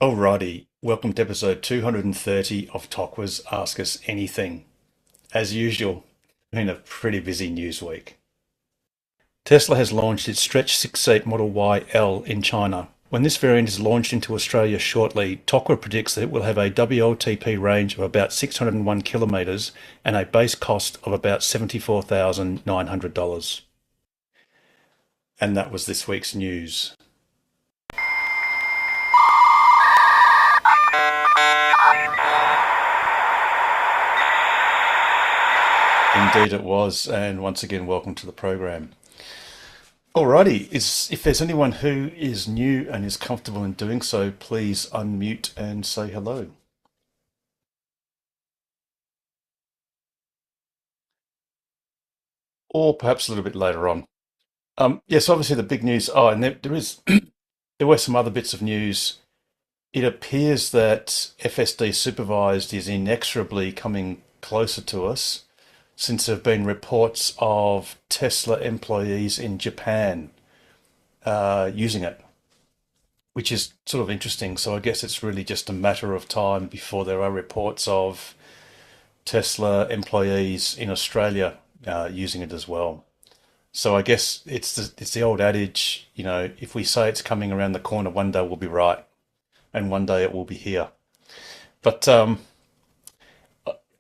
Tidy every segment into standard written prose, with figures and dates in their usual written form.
Alrighty, welcome to episode 230 of Tokwa's Ask Us Anything. As usual, been a pretty busy news week. Tesla has launched its stretch six-seat Model Y L in China. When this variant is launched into Australia shortly, Tokwa predicts that it will have a WLTP range of about 601 kilometres and a base cost of about $74,900. And that was this week's news. Indeed it was, and once again, welcome to the program. Alrighty, if there's anyone who is new and is comfortable in doing so, please unmute and say hello. Or perhaps a little bit later on. Yes, obviously the big news. Oh, and there were some other bits of news. It appears that FSD supervised is inexorably coming closer to us, since there have been reports of Tesla employees in Japan using it, which is sort of interesting. So I guess it's really just a matter of time before there are reports of Tesla employees in Australia using it as well. So I guess it's the old adage, if we say it's coming around the corner, one day we'll be right, and one day it will be here. But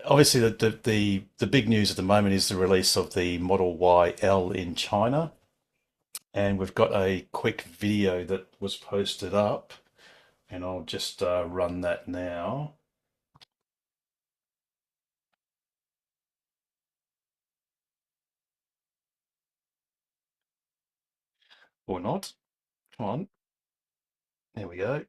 obviously, the big news at the moment is the release of the Model Y L in China, and we've got a quick video that was posted up, and I'll just run that now. Or not. Come on. There we go.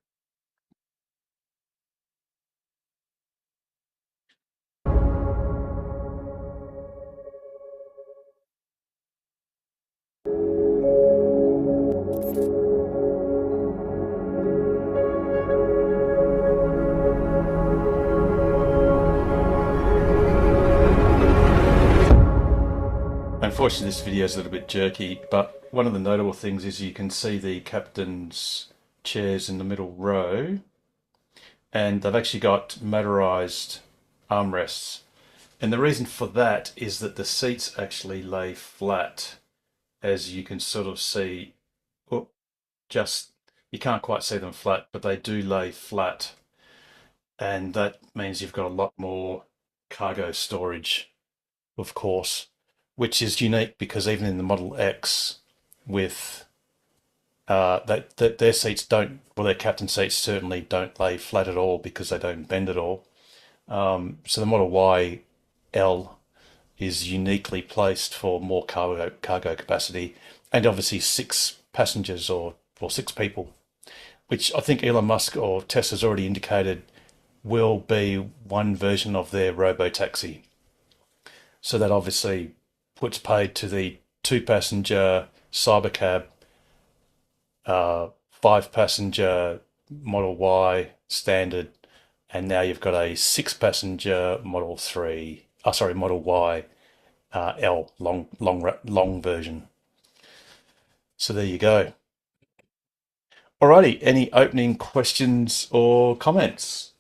Unfortunately, this video is a little bit jerky, but one of the notable things is you can see the captain's chairs in the middle row, and they've actually got motorized armrests. And the reason for that is that the seats actually lay flat, as you can sort of see. Oh, you can't quite see them flat, but they do lay flat. And that means you've got a lot more cargo storage, of course, which is unique because even in the Model X, with their seats don't, well, their captain seats certainly don't lay flat at all because they don't bend at all. So the Model Y L is uniquely placed for more cargo capacity, and obviously six passengers or six people, which I think Elon Musk or Tesla's already indicated will be one version of their robo-taxi. So that obviously puts paid to the two-passenger Cybercab, five-passenger Model Y standard, and now you've got a six-passenger Model Y L long version. So there you go. Alrighty, any opening questions or comments?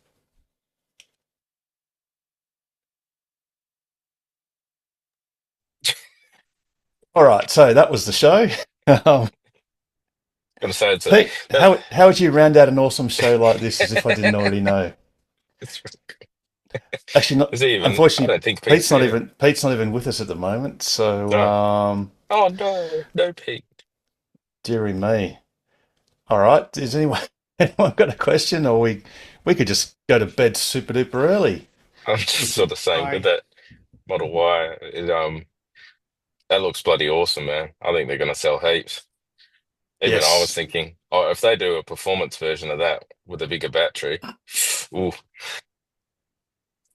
All right, so that was the show. Um, Gonna say it's a Pete, that, how would you round out an awesome show like this as if I didn't already know? it's, Actually, not is he even? I unfortunately. don't think Pete's here. Pete's not even with us at the moment. So, No. Oh no, no Pete. dearie me. All right, is anyone anyone got a question, or we could just go to bed super duper early? I'm just sort of saying with Hi. that Model Y, that looks bloody awesome, man. I think they're gonna sell heaps. Even I was Yes, thinking, oh, if they do a performance version of that with a bigger battery, ooh,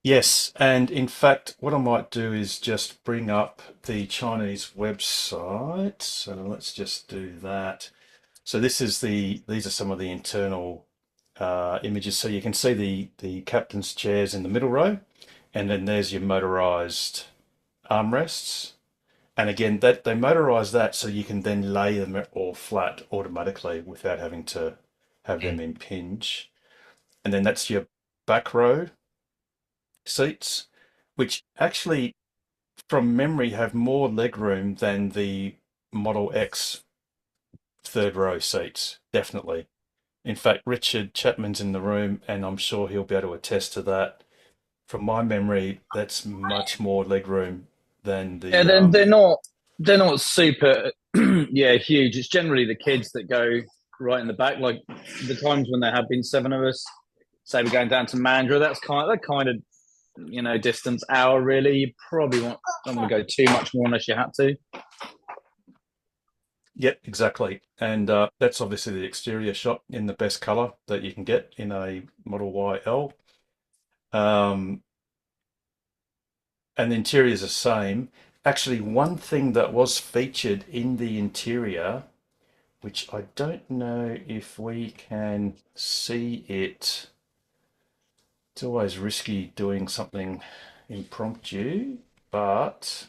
yes, and in fact, what I might do is just bring up the Chinese website. So let's just do that. So these are some of the internal images. So you can see the captain's chairs in the middle row, and then there's your motorized armrests. And again, that they motorize that so you can then lay them all flat automatically without having to have them impinge. and then that's your back row seats, which actually, from memory, have more legroom than the Model X third row seats. Definitely. In fact, Richard Chapman's in the room, and I'm sure he'll be able to attest to that. From my memory, that's much more legroom than Yeah, the then they're not super yeah, huge. It's generally the kids that go right in the back. Like the times when there have been seven of us, say we're going down to Mandurah, that kind of distance hour really. You probably don't want to go too much more unless you had to. Yep, exactly. And that's obviously the exterior shot in the best color that you can get in a Model Y L. Um, and the interior is the same. Actually, one thing that was featured in the interior, which I don't know if we can see it. It's always risky doing something impromptu, but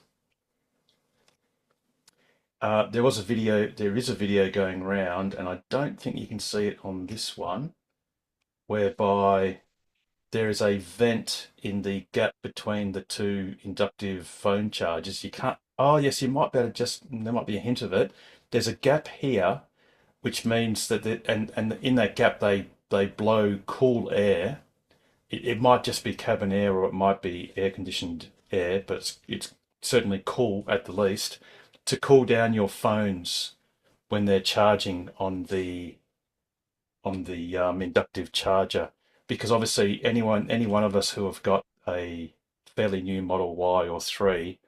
there is a video going around, and I don't think you can see it on this one, whereby there is a vent in the gap between the two inductive phone chargers. You can't, oh yes, you might be able to there might be a hint of it. There's a gap here, which means that, and in that gap, they blow cool air. It might just be cabin air or it might be air conditioned air, but it's certainly cool at the least to cool down your phones when they're charging on the inductive charger, because obviously any one of us who have got a fairly new Model Y or 3,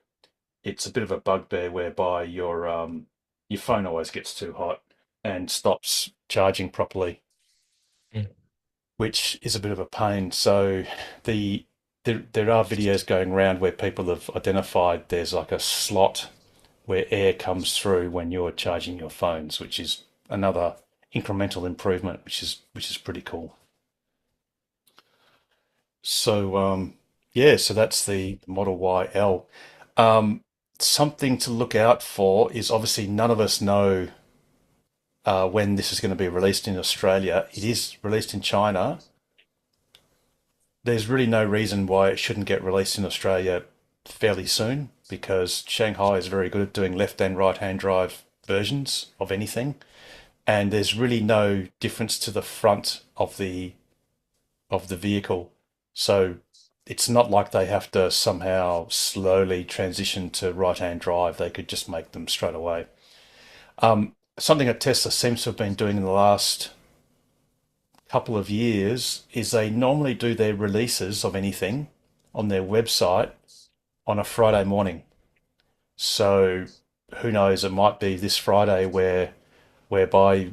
it's a bit of a bugbear whereby your phone always gets too hot and stops charging properly, Mm. which is a bit of a pain. So the there are videos going around where people have identified there's like a slot where air comes through when you're charging your phones, which is another incremental improvement, which is pretty cool. So yeah, so that's the Model Y L. Um, Something to look out for is obviously none of us know when this is going to be released in Australia. It is released in China. There's really no reason why it shouldn't get released in Australia fairly soon, because Shanghai is very good at doing left and right hand drive versions of anything, and there's really no difference to the front of the vehicle. So it's not like they have to somehow slowly transition to right hand drive. They could just make them straight away. Something that Tesla seems to have been doing in the last couple of years is they normally do their releases of anything on their website on a Friday morning. So who knows? It might be this Friday whereby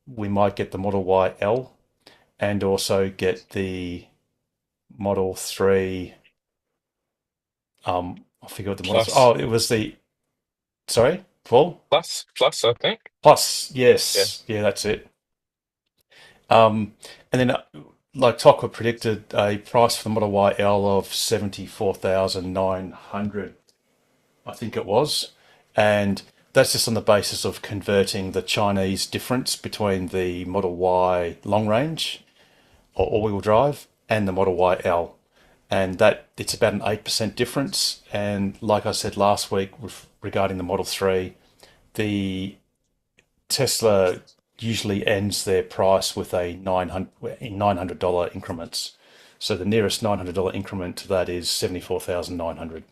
we might get the Model Y L and also get the Model 3. I forget what the models. Plus, Oh, it was the, sorry, Paul? plus, I think. Plus, Yeah. yes. Yeah, that's it. And then, like Tokwa predicted, a price for the Model Y L of 74,900, I think it was. And that's just on the basis of converting the Chinese difference between the Model Y long range or all-wheel drive and the Model Y L, and that it's about an 8% difference. And like I said last week regarding the Model 3, the Tesla usually ends their price with a $900 increments. So the nearest $900 increment to that is 74,900.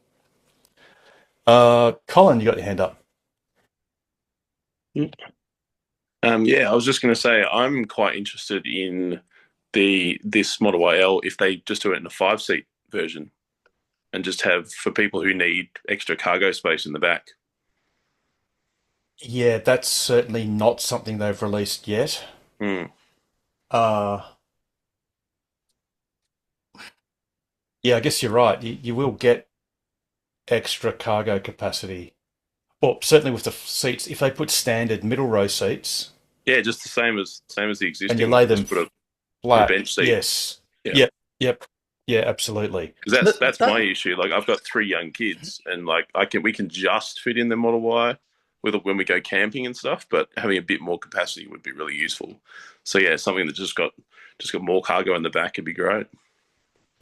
Colin, you got your hand up. Yeah, I was just going to say I'm quite interested in this Model YL if they just do it in a 5 seat version and just have for people who need extra cargo space in the back. Yeah, that's certainly not something they've released yet. Hmm. Uh, yeah, I guess you're right. You will get extra cargo capacity. Well, certainly with the seats, if they put standard middle row seats Yeah, just the same as the and you existing lay one. them Just put a flat, bench seat. yes. Yeah, Yep, yep, yeah, absolutely. because that's That my issue. Like I've got 3 young kids, and like we can just fit in the Model Y with when we go camping and stuff. But having a bit more capacity would be really useful. So yeah, something that just got just got more cargo in the back, it'd be great.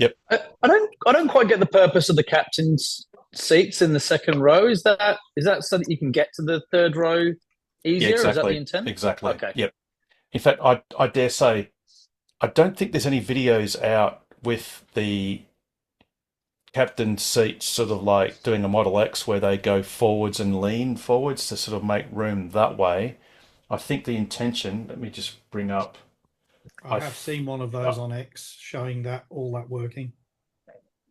I don't quite get the purpose of the captain's seats in the second row. Is that so that you can get to the third row Yeah, easier? Is that the exactly. intent? Exactly. Okay. Yep. In fact, I dare say, I don't think there's any videos out with the captain's seats sort of like doing a Model X where they go forwards and lean forwards to sort of make room that way. I think the intention, let me just bring up, I I have seen one of those on X showing that all that working.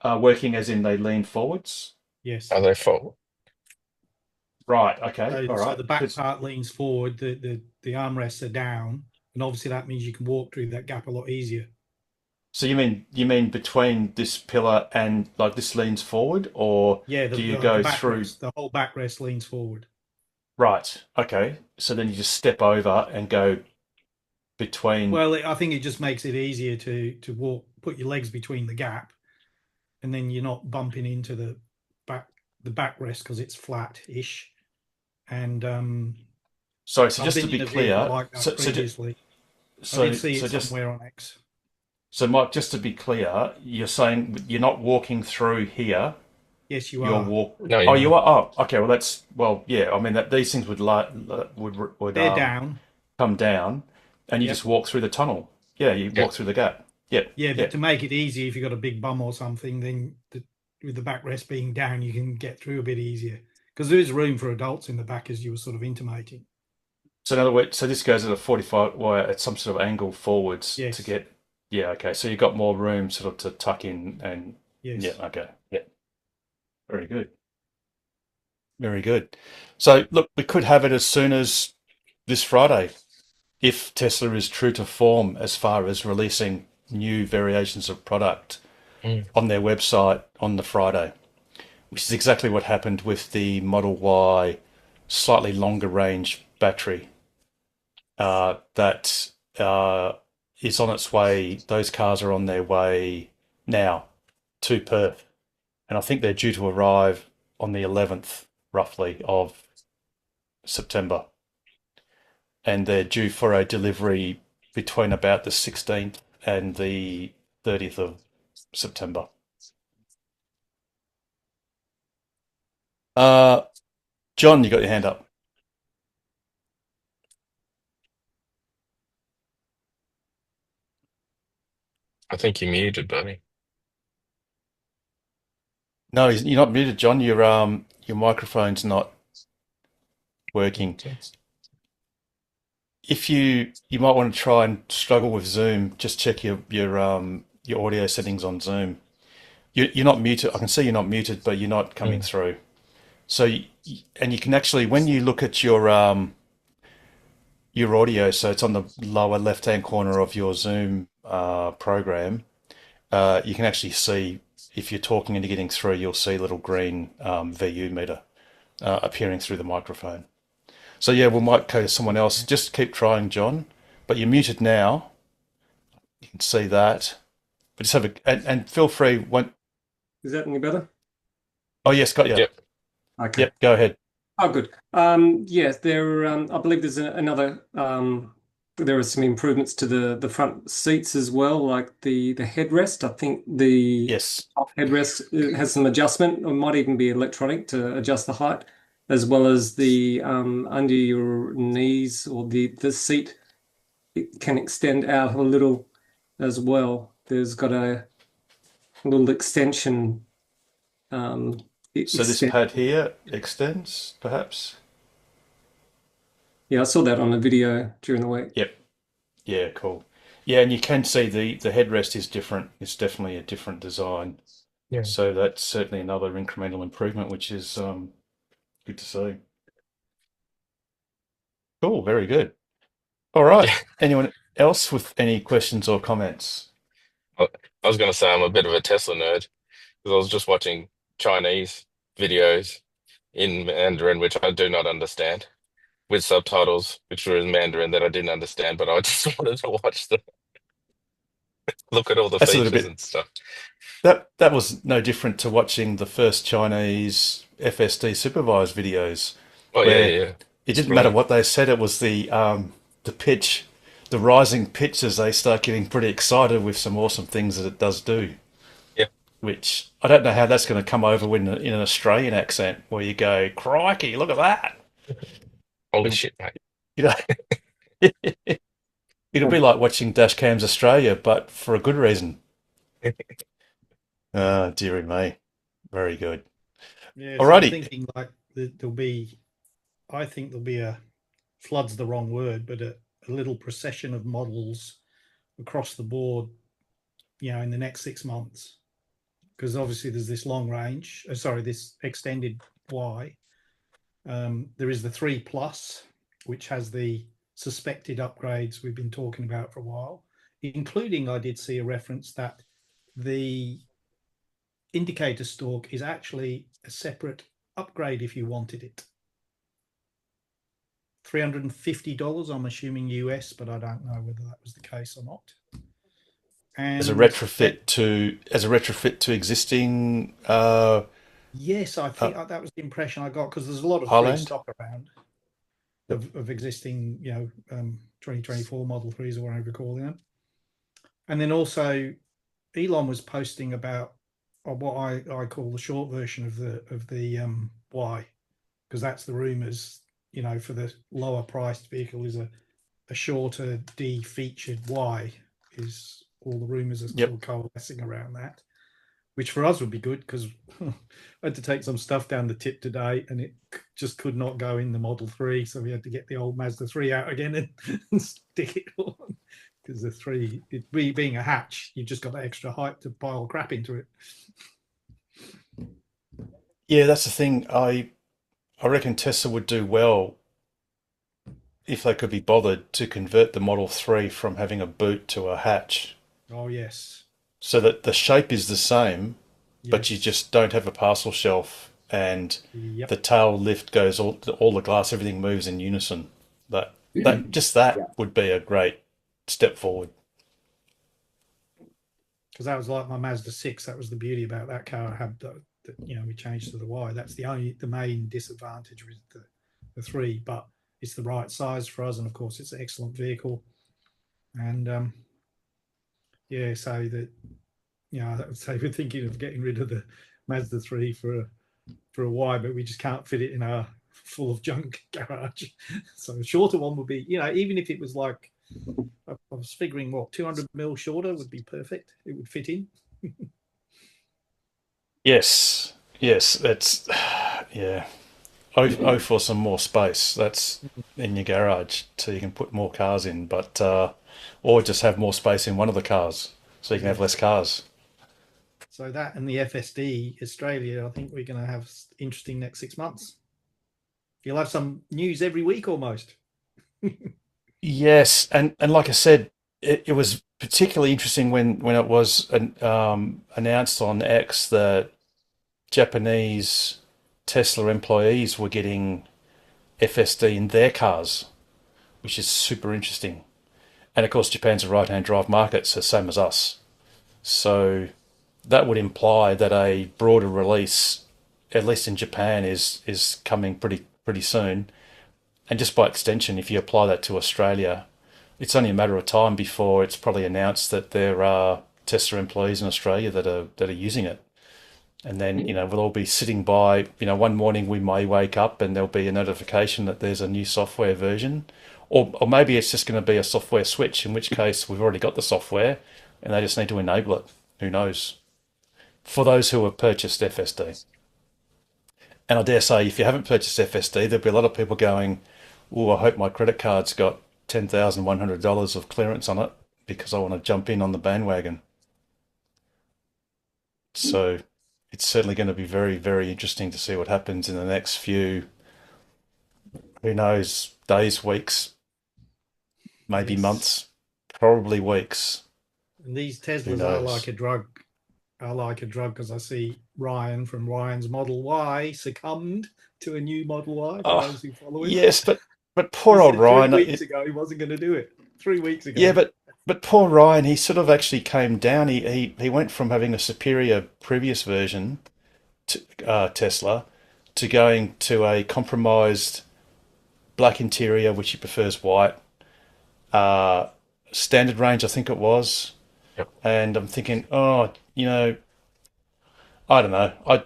working as in they lean forwards. Yes. Are they full? Right. Okay. All So right. the back 'Cause- part leans forward, the armrests are down, and obviously that means you can walk through that gap a lot easier. So you mean between this pillar and like this leans forward, or Yeah, do you go through? the whole backrest leans forward. Right. Okay. So then you just step over and go between. Well, I think it just makes it easier to walk, put your legs between the gap, and then you're not bumping into the backrest because it's flat-ish. And Sorry. So I've just to been in be a vehicle clear, like that so previously. I so did see so it just somewhere on X. so Mike, just to be clear, you're saying you're not walking through here. Yes, you You're are. walk. No, Oh, you're you not. are. Oh, okay. Well, yeah. I mean that these things would They're down. come down, and you Yep. just walk through the tunnel. Yeah, you Yeah. walk through the gap. Yep. Yeah, Yep. but to make it easy, if you've got a big bum or something, then with the backrest being down, you can get through a bit easier because there is room for adults in the back, as you were sort of intimating. So in other words, so this goes at a 45, well, at some sort of angle forwards to Yes. get. Yeah. Okay. So you've got more room sort of to tuck in and. Yes. Yeah. Okay. Yeah. Very good. Very good. So look, we could have it as soon as this Friday, if Tesla is true to form as far as releasing new variations of product Mm. on their website on the Friday, which is exactly what happened with the Model Y slightly longer range battery that is on its way. Those cars are on their way now to Perth, and I think they're due to arrive on the 11th, roughly, of September, and they're due for a delivery between about the 16th and the 30th of September. John, you got your hand up. I think you're muted, buddy. No, you're not muted, John. Your microphone's not working. If you might want to try and struggle with Zoom, just check your audio settings on Zoom. You're not muted. I can see you're not muted, but you're not coming through. So and you can actually, when you look at your audio, so it's on the lower left-hand corner of your Zoom program, you can actually see if you're talking and you're getting through, you'll see a little green VU meter appearing through the microphone. So yeah, we might go to someone else. Just keep trying, John. But you're muted now. You can see that. But just have and feel free. Is that any better? Oh yes, got you. Yep. Okay. Yep, go ahead. Oh, good. Yes, there. I believe there's another. There are some improvements to the front seats as well, like the headrest. I think the Yes. top headrest has some adjustment, or might even be electronic to adjust the height, as well as the under your knees or the seat. It can extend out a little as well. There's got a little extension. So this pad here extends, perhaps? Yeah, I saw that on a video during the week. Yep. Yeah, cool. Yeah, and you can see the headrest is different. It's definitely a different design. Yeah. So that's certainly another incremental improvement, which is good to see. Cool, very good. All right. Yeah. Anyone else with any questions or comments? I was going to say I'm a bit of a Tesla nerd because I was just watching Chinese videos in Mandarin, which I do not understand, with subtitles, which were in Mandarin that I didn't understand, but I just wanted to watch look at all the That's a little features bit. and stuff. That was no different to watching the first Chinese FSD supervised videos, Oh yeah, where yeah. it didn't matter what they said. It was the pitch the rising pitches, they start getting pretty excited with some awesome things that it does do. Yeah. Which I don't know how that's going to come over in an Australian accent where you go, crikey, look at that. Holy shit, mate. You know, it'll be like watching Dashcams Australia, but for a good reason. Dearie me. Very good. Yeah, so I'm Alrighty. thinking like there'll be, I think there'll be flood's the wrong word, but a little procession of models across the board, in the next 6 months. Because obviously there's this long range, this extended Y. There is the 3 Plus, which has the suspected upgrades we've been talking about for a while, including I did see a reference that the indicator stalk is actually a separate upgrade if you wanted it. $350, I'm assuming US, but I don't know whether that was the case or not. And As a retrofit to existing yes, I think that was the impression I got, because there's a lot of free Highland? stock around of existing, 2024 Model 3s or whatever you're calling them. And then also Elon was posting about what I call the short version of the Y, because that's the rumors, for the lower priced vehicle is a shorter D-featured Y, is all the rumors are still coalescing around that, which for us would be good, because I had to take some stuff down the tip today and it just could not go in the Model 3, so we had to get the old Mazda 3 out again and stick it on, because the 3, being a hatch, you've just got that extra height to pile crap into it. Yeah, that's the thing. I reckon Tesla would do well if they could be bothered to convert the Model 3 from having a boot to a hatch, Oh yes. so that the shape is the same, but you Yes. just don't have a parcel shelf, and Yep. the tail lift goes all the glass, everything moves in unison. That would be a great step forward. Because that was like my Mazda 6. That was the beauty about that car. I had that we changed to the Y. That's the main disadvantage with the 3, but it's the right size for us, and of course it's an excellent vehicle. And so that I would say we're thinking of getting rid of the Mazda 3 for a Y, but we just can't fit it in our full of junk garage. So a shorter one would be, even if it was like, I was figuring 200 mil shorter would be perfect. It would fit in. Yes, that's yeah. For some more space. That's in your garage, so you can put more cars in, but or just have more space in one of the cars, so you can have less cars. So that and the FSD Australia, I think we're going to have interesting next 6 months. You'll have some news every week almost. Yes, and like I said, it was particularly interesting when it was announced on X that Japanese Tesla employees were getting FSD in their cars, which is super interesting. And of course, Japan's a right-hand drive market, so same as us. So that would imply that a broader release, at least in Japan, is coming pretty soon. And just by extension, if you apply that to Australia, it's only a matter of time before it's probably announced that there are Tesla employees in Australia that are using it. And then, we'll all be sitting by, one morning we may wake up and there'll be a notification that there's a new software version. Or maybe it's just going to be a software switch, in which case we've already got the software and they just need to enable it. Who knows? For those who have purchased FSD. And I dare say, if you haven't purchased FSD, there'll be a lot of people going, oh, I hope my credit card's got $10,100 of clearance on it because I want to jump in on the bandwagon. So it's certainly going to be very, very interesting to see what happens in the next few, who knows, days, weeks, maybe Yes. months, probably weeks. And these Who Teslas are knows? like a drug. I like a drug because I see Ryan from Ryan's Model Y succumbed to a new Model Y for Oh, those who follow him. yes, but He poor old said Ryan. 3 weeks ago he wasn't going to do it. 3 weeks ago. Yeah, but poor Ryan, he sort of actually came down. He went from having a superior previous version to Tesla to going to a compromised black interior, which he prefers white, standard range, I think it was. Yep. And I'm thinking, oh, I don't know.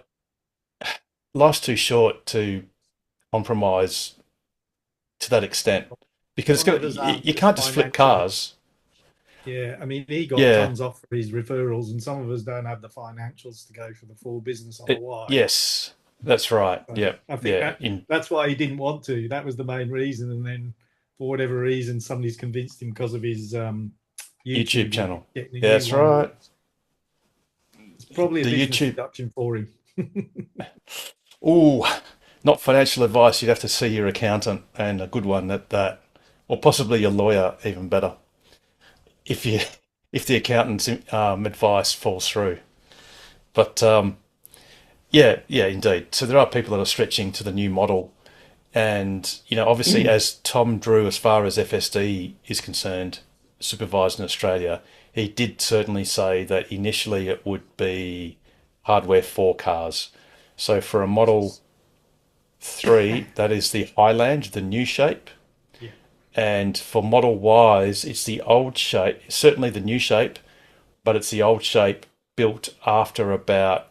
Life's too short to compromise to that extent because One of us you aren't can't just flip financially. cars. Yeah, I mean, he got Yeah. tons off for his referrals, and some of us don't have the financials to go for the full business on a wide. Yes, that's right. So Yeah, I think yeah. that's why he didn't want to. That was the main reason. And then, for whatever reason, somebody's convinced him because of his YouTube channel. getting a Yeah, that's new one. right. It's probably a The business YouTube. deduction for him. Ooh, not financial advice. You'd have to see your accountant, and a good one at that, or possibly your lawyer, even better. If if the accountant's advice falls through. But yeah, indeed. So there are people that are stretching to the new model, and obviously, as Tom Drew, as far as FSD is concerned, supervised in Australia, he did certainly say that initially it would be hardware for cars. So for a Model 3, that is the Highland, the new shape. Yeah. And for Model Ys, it's the old shape, certainly the new shape, but it's the old shape built after about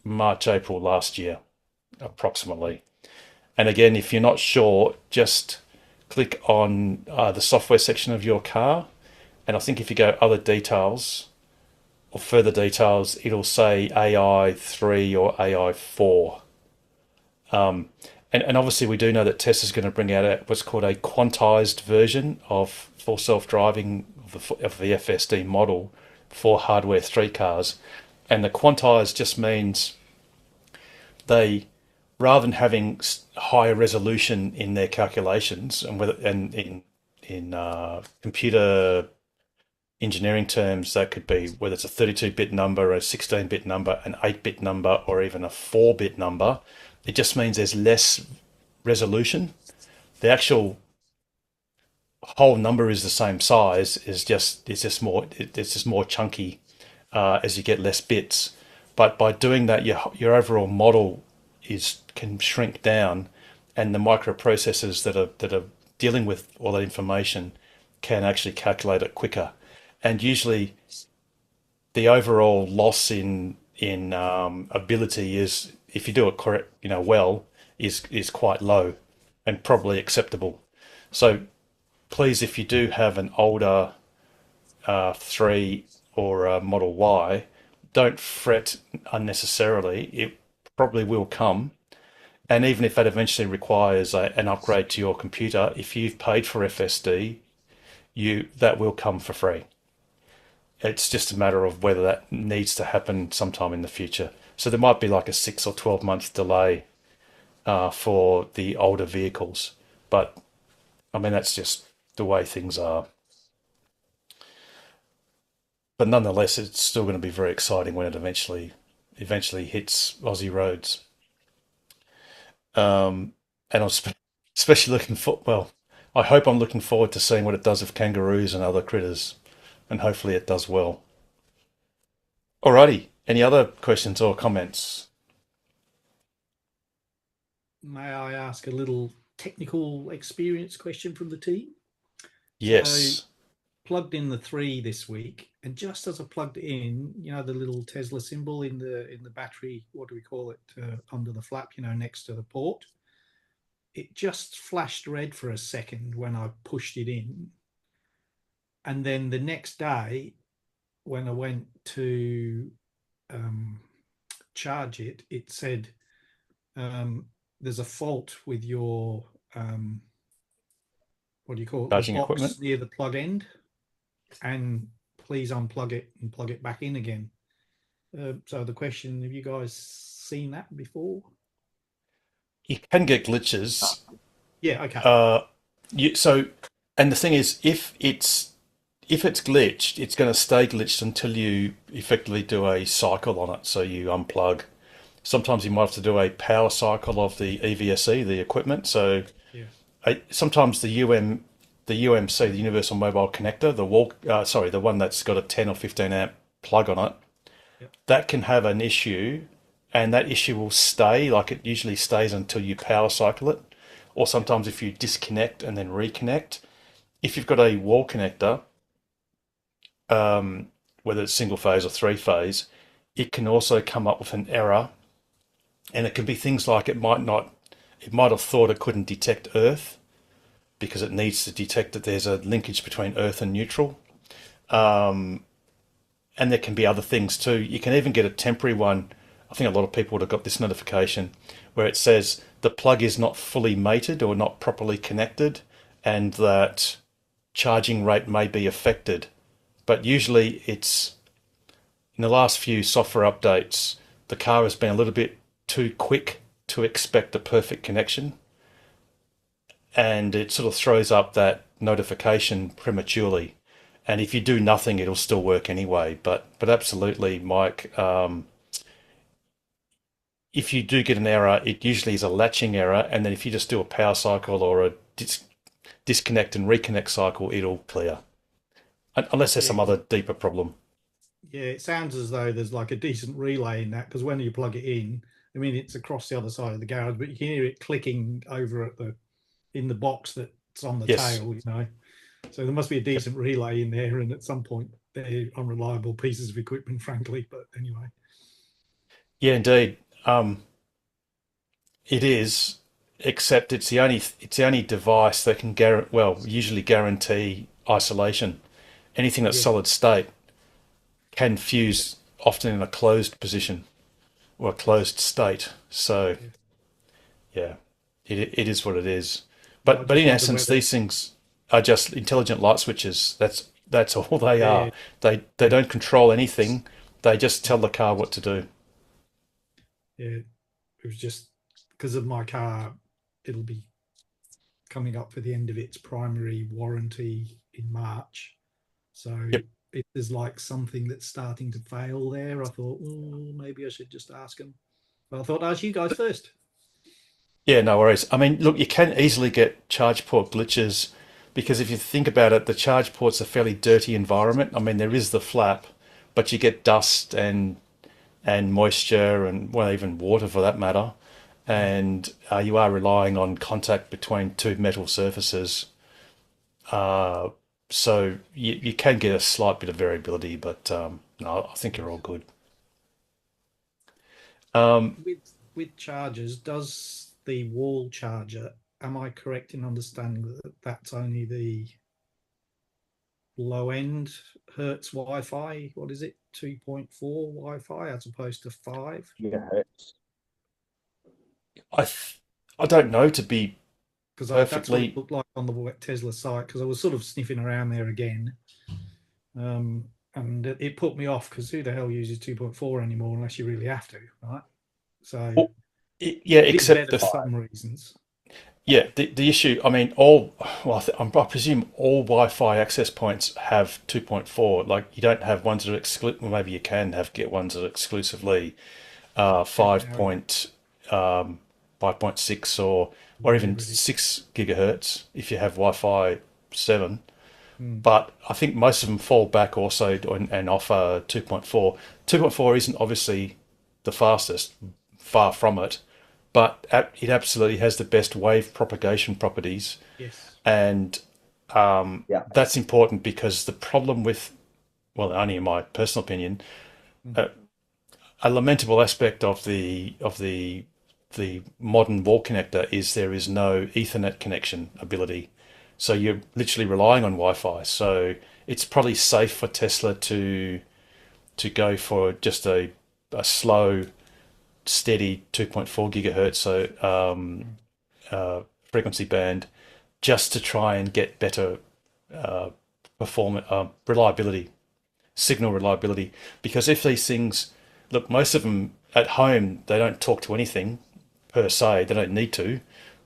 March, April last year, approximately. And again, if you're not sure, just click on the software section of your car. And I think if you go other details or further details, it'll say AI 3 or AI 4. And obviously we do know that Tesla's going to bring out what's called a quantized version of full self-driving of the FSD model for hardware 3 cars. And the quantized just means they, rather than having higher resolution in their calculations and in computer engineering terms, that could be whether it's a 32-bit number, a 16-bit number, an 8-bit number, or even a 4-bit number. It just means there's less resolution. The actual whole number is the same size. It's just more chunky as you get less bits. But by doing that, your overall model can shrink down, and the microprocessors that are dealing with all that information can actually calculate it quicker. And usually, the overall loss in ability is, if you do it correct, well, is quite low and probably acceptable. So please, if you do have an older 3 or a Model Y, don't fret unnecessarily. It probably will come. And even if that eventually requires an upgrade to your computer, if you've paid for FSD, that will come for free. It's just a matter of whether that needs to happen sometime in the future. So there might be like a 6 or 12 month delay for the older vehicles. But I mean, that's just the way things are. But nonetheless, it's still going to be very exciting when it eventually hits Aussie roads. And I'm especially I hope I'm looking forward to seeing what it does with kangaroos and other critters, and hopefully it does well. Alrighty, any other questions or comments? May I ask a little technical experience question from the team? Yes. Plugged in the 3 this week, and just as I plugged it in, the little Tesla symbol in the battery, what do we call it, under the flap, next to the port, it just flashed red for a second when I pushed it in. And then the next day, when I went to charge it, it said there's a fault with your what do you call it, charging the box equipment near the plug end, and please unplug it and plug it back in again. So the question: have you guys seen that before? You can get glitches. Yeah. Okay. And the thing is, if it's glitched, it's going to stay glitched until you effectively do a cycle on it. So you unplug. Sometimes you might have to do a power cycle of the EVSE, the equipment. So sometimes the UMC, the Universal Mobile Connector, the one that's got a 10 or 15 amp plug on it, that can have an issue, and that issue will stay, like it usually stays until you power cycle it. Or sometimes if you disconnect and then reconnect, if you've got a wall connector, whether it's single phase or three phase, it can also come up with an error, and it can be things like it might have thought it couldn't detect Earth because it needs to detect that there's a linkage between Earth and neutral. And there can be other things too. You can even get a temporary one. I think a lot of people would have got this notification where it says the plug is not fully mated or not properly connected, and that charging rate may be affected. But usually it's in the last few software updates, the car has been a little bit too quick to expect a perfect connection, and it sort of throws up that notification prematurely. And if you do nothing, it'll still work anyway. But absolutely, Mike. If you do get an error, it usually is a latching error, and then if you just do a power cycle or a disconnect and reconnect cycle, it'll clear. Unless there's some other deeper problem. Yeah, it sounds as though there's like a decent relay in that, because when you plug it in, I mean, it's across the other side of the garage, but you can hear it clicking over at in the box that's on the Yes. tail, you know. So there must be a decent relay in there, and at some point they're unreliable pieces of equipment, frankly. But anyway, Yeah, indeed. It is, except it's the only device that can usually guarantee isolation. Anything that's yeah, solid state can fuse often in a closed position or a closed state. So yeah. yeah, it is what it is. I But just in wonder essence, whether, these things are just intelligent light switches. That's all they yeah, are. They don't control anything. They just tell the car what to do. yeah, it was just because of my car, it'll be coming up for the end of its primary warranty in March. So Yep. if there's like something that's starting to fail there, I thought, maybe I should just ask them. But I thought I'd ask you guys first. Yeah, no worries. I mean, look, you can easily get charge port glitches because if you think about it, the charge port's a fairly dirty environment. I mean, there is the flap, but you get dust and moisture and well, even water for that matter. And you are relying on contact between two metal surfaces. Uh, so you can get a slight bit of variability, but no, I think you're all good. Um, With chargers, does the wall charger, am I correct in understanding that that's only the low end Hertz Wi-Fi? What is it? 2.4 Wi-Fi as opposed to 5? gigahertz. I th I don't know to be Because that's what it perfectly. looked like on the Tesla site, because I was sort of sniffing around there again. And it put me off, because who the hell uses 2.4 anymore unless you really have to, right? So Well, yeah, it is except better for some reasons. the issue. I mean, I presume all Wi-Fi access points have 2.4. Like you don't have ones that are exclusive. Well, maybe you can get ones that are exclusively 5 Now, point 5.6 or even whatever it is. 6 gigahertz if you have Wi-Fi 7. Hmm. But I think most of them fall back also and offer 2.4. 2.4 isn't obviously the fastest, far from it, but it absolutely has the best wave propagation properties. Yes. And Yeah. that's important because the problem with, well, only in my personal opinion, Mhm. a lamentable aspect of the modern wall connector is there is no Ethernet connection ability. So you're literally relying on Wi-Fi. So it's probably safe for Tesla to go for just a slow, steady 2.4 gigahertz frequency band, just to try and get better performance reliability, signal reliability. Because if these things, look, most of them at home, they don't talk to anything per se. They don't need to,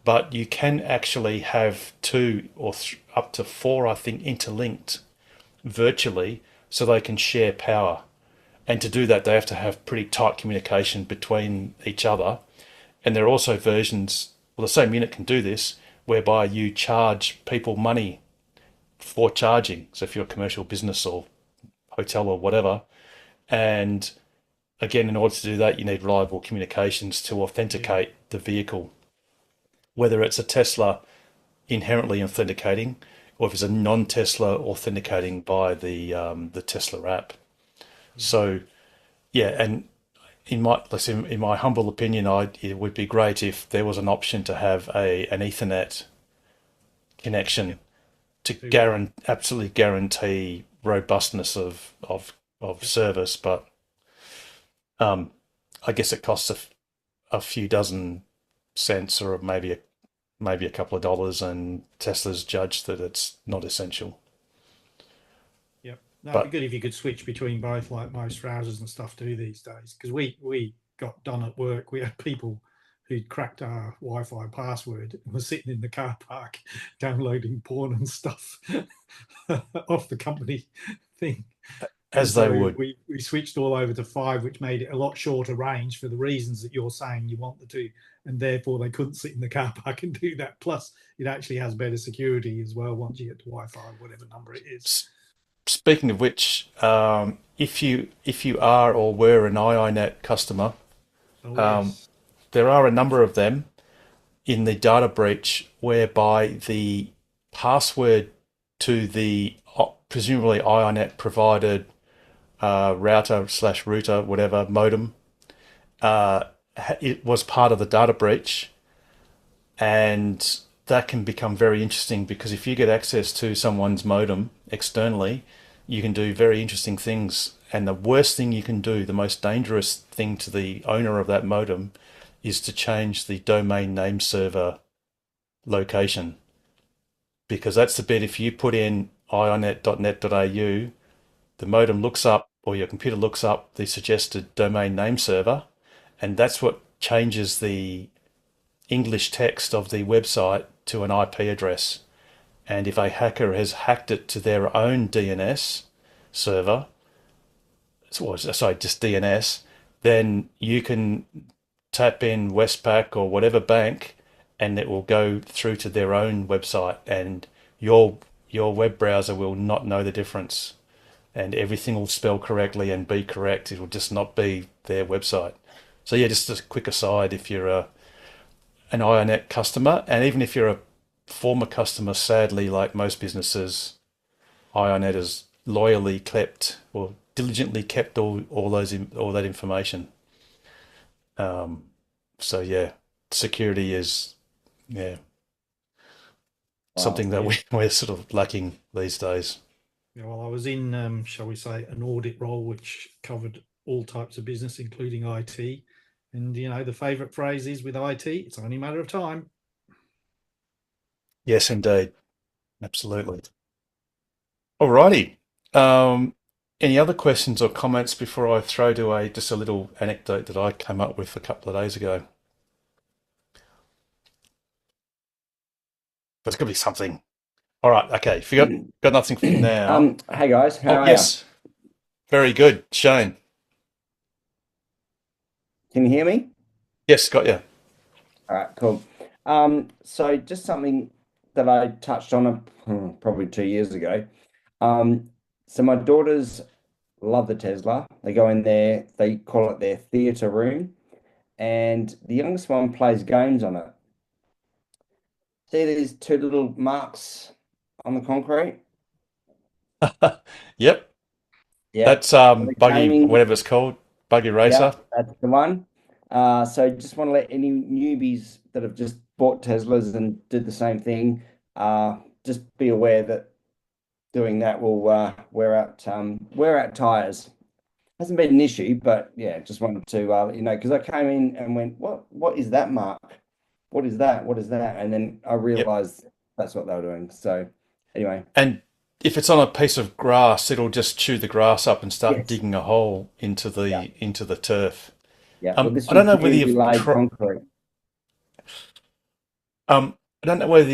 but you can actually have two or up to four, I think, interlinked virtually, so they can share power. And to do that, they have to have pretty tight communication between each other. And there are also versions, well, the same unit can do this, whereby you charge people money for charging. So if you're a commercial business or hotel or whatever, and again, in order to do that, you need reliable communications to Yeah. authenticate the vehicle, whether it's a Tesla inherently authenticating or if it's a non-Tesla authenticating by the Tesla app. So yeah, and in my humble opinion, it would be great if there was an option to have an Ethernet connection to absolutely guarantee robustness of service, but I guess it costs a few dozen cents, or maybe a couple of dollars, and Tesla's judged that it's not essential. Yep. No, it'd be good if you could switch between both, like most routers and stuff do these days. Because we got done at work. We had people who'd cracked our Wi-Fi password and were sitting in the car park downloading porn and stuff off the company thing. As they would. We switched all over to 5, which made it a lot shorter range for the reasons that you're saying you want the two, and therefore they couldn't sit in the car park and do that. Plus, it actually has better security as well once you get to Wi-Fi, whatever number it is. Speaking of which, if you are or were an IINet customer, Yes. there are a number of them in the data breach whereby the password to the presumably IINet provided router/router, whatever, modem, it was part of the data breach. And that can become very interesting, because if you get access to someone's modem externally, you can do very interesting things. And the worst thing you can do, the most dangerous thing to the owner of that modem, is to change the domain name server location. Because that's the bit, if you put in iinet.net.au, the modem looks up, or your computer looks up, the suggested domain name server, and that's what changes the English text of the website to an IP address. And if a hacker has hacked it to their own DNS server, just DNS, then you can tap in Westpac or whatever bank, and it will go through to their own website, and your web browser will not know the difference, and everything will spell correctly and be correct. It will just not be their website. So yeah, just a quick aside, if you're an IINet customer, and even if you're a former customer, sadly, like most businesses, IINet has loyally kept or diligently kept all that information. So yeah, security is something that we're sort of lacking these days. Yeah, well, I was in, shall we say, an audit role which covered all types of business, including IT. And, the favourite phrase is with IT, it's only a matter of time. Yes, indeed. Absolutely. Alrighty. Any other questions or comments before I throw to just a little anecdote that I came up with a couple of days ago? There's going to be something. All right. Okay. If you got nothing for now. Hey guys, how are yes. Very good. Shane. Can you hear me? Yes, got you. All right, cool. So just something that I touched on probably 2 years ago. So my daughters love the Tesla. They go in there, they call it their theatre room, and the youngest one plays games on it. See these two little marks on the concrete? Yep. Yeah. That's Buggy, whatever it's called, Buggy Racer. Yep, that's the one. So just want to let any newbies that have just bought Teslas and did the same thing, just be aware that doing that will wear out tires. Hasn't been an issue, but yeah, just wanted to let you know, because I came in and went, what is that mark? What is that? What is that? And then I realized that's what they were doing. So anyway. And if it's on a piece of grass, it'll just chew the grass up and start digging a hole into the turf. Yeah. I don't know whether you've concrete. I don't know whether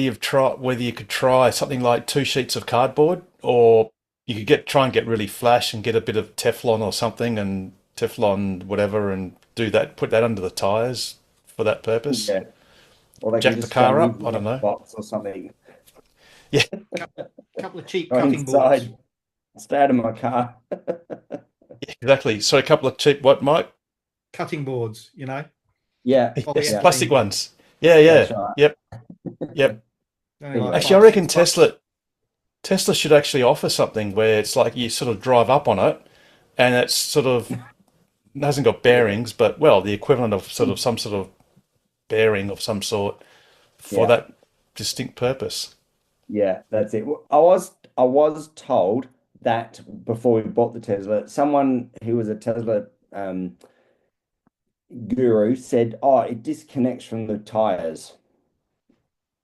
you could try something like 2 sheets of cardboard, or you could try and get really flash and get a bit of Teflon or something, and Teflon whatever, and do that. Put that under the tires for that purpose. Yeah. Or they jack the car up. I don't know. Box or something. Yeah. A couple of cheap cutting boards. Stay out of my car. Exactly. So a couple of cheap what, Mike? Cutting boards, Yeah. Yes, plastic ones. Yeah. Right. Yep. Like Actually, I reckon Tesla Tesla should actually offer something where it's like you sort of drive up on it, and it's sort of hasn't got bearings, but well, the equivalent of sort of some sort of bearing of some sort for Yeah. that distinct purpose. Yeah, that's it. I was told that before we bought the Tesla, someone who was a Tesla guru said, "Oh, it disconnects from the tires."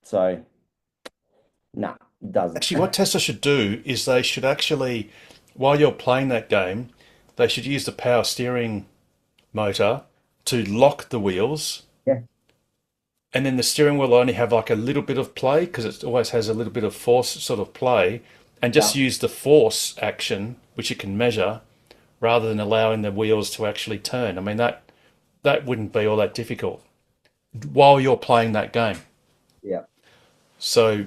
So, no, it doesn't. Actually, what Tesla should do is they should actually, while you're playing that game, they should use the power steering motor to lock the wheels. Yeah. And then the steering wheel will only have like a little bit of play because it always has a little bit of force sort of play, and just use the force action, which you can measure, rather than allowing the wheels to actually turn. I mean, that wouldn't be all that difficult while you're playing that game. Yeah. So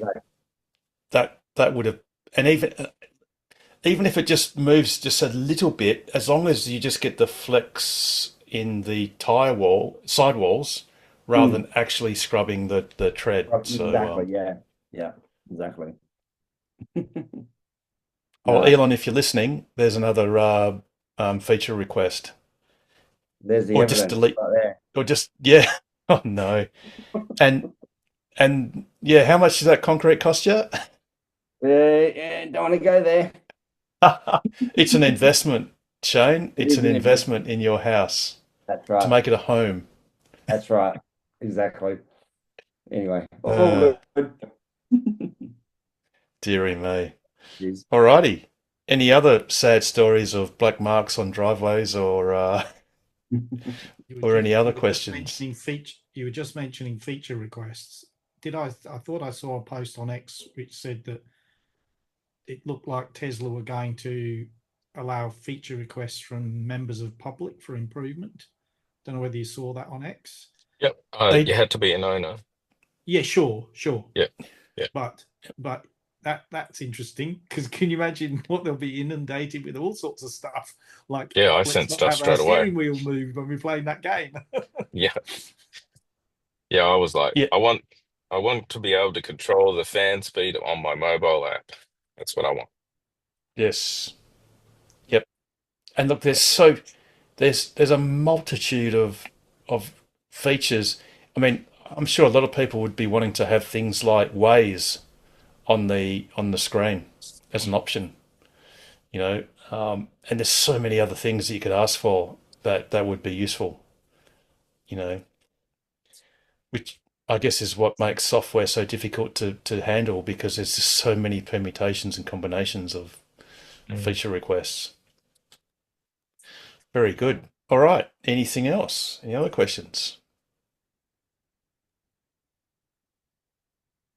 that would have, and even if it just moves just a little bit, as long as you just get the flex in the sidewalls, rather than actually scrubbing the tread. So, Exactly. Yeah. Exactly. oh, No, Elon, if you're listening, there's another feature request, there's the or just evidence delete, right there. or just yeah. Oh no, and yeah, how much does that concrete cost you? Yeah, don't want to go there. It's an investment, Shane. It It's is an an investment in your house That's to right. make it a home. That's right. Exactly. Anyway, all Uh, good. dearie me. Jeez. Alrighty. Any other sad stories of black marks on driveways or or any other questions? You were just mentioning feature requests. I thought I saw a post on X which said that it looked like Tesla were going to allow feature requests from members of public for improvement. Don't know whether you saw that on X. Yep. They You had to be an owner. Yeah, sure. Yeah. Yeah. But that's interesting because can you imagine what they'll be inundated with all sorts of stuff like Yeah, I let's sent not stuff have our straight away. steering wheel moved when we're playing that game. Yeah. Yeah, I was like, yeah, I want to be able to control the fan speed on my mobile app. That's what I want. yes. Yep. And look, there's a multitude of features. I mean, I'm sure a lot of people would be wanting to have things like Waze on the screen as an option, you know. And there's so many other things that you could ask for that would be useful, you know, which I guess is what makes software so difficult to handle because there's just so many permutations and combinations of feature requests. Very good. All right. Anything else? Any other questions?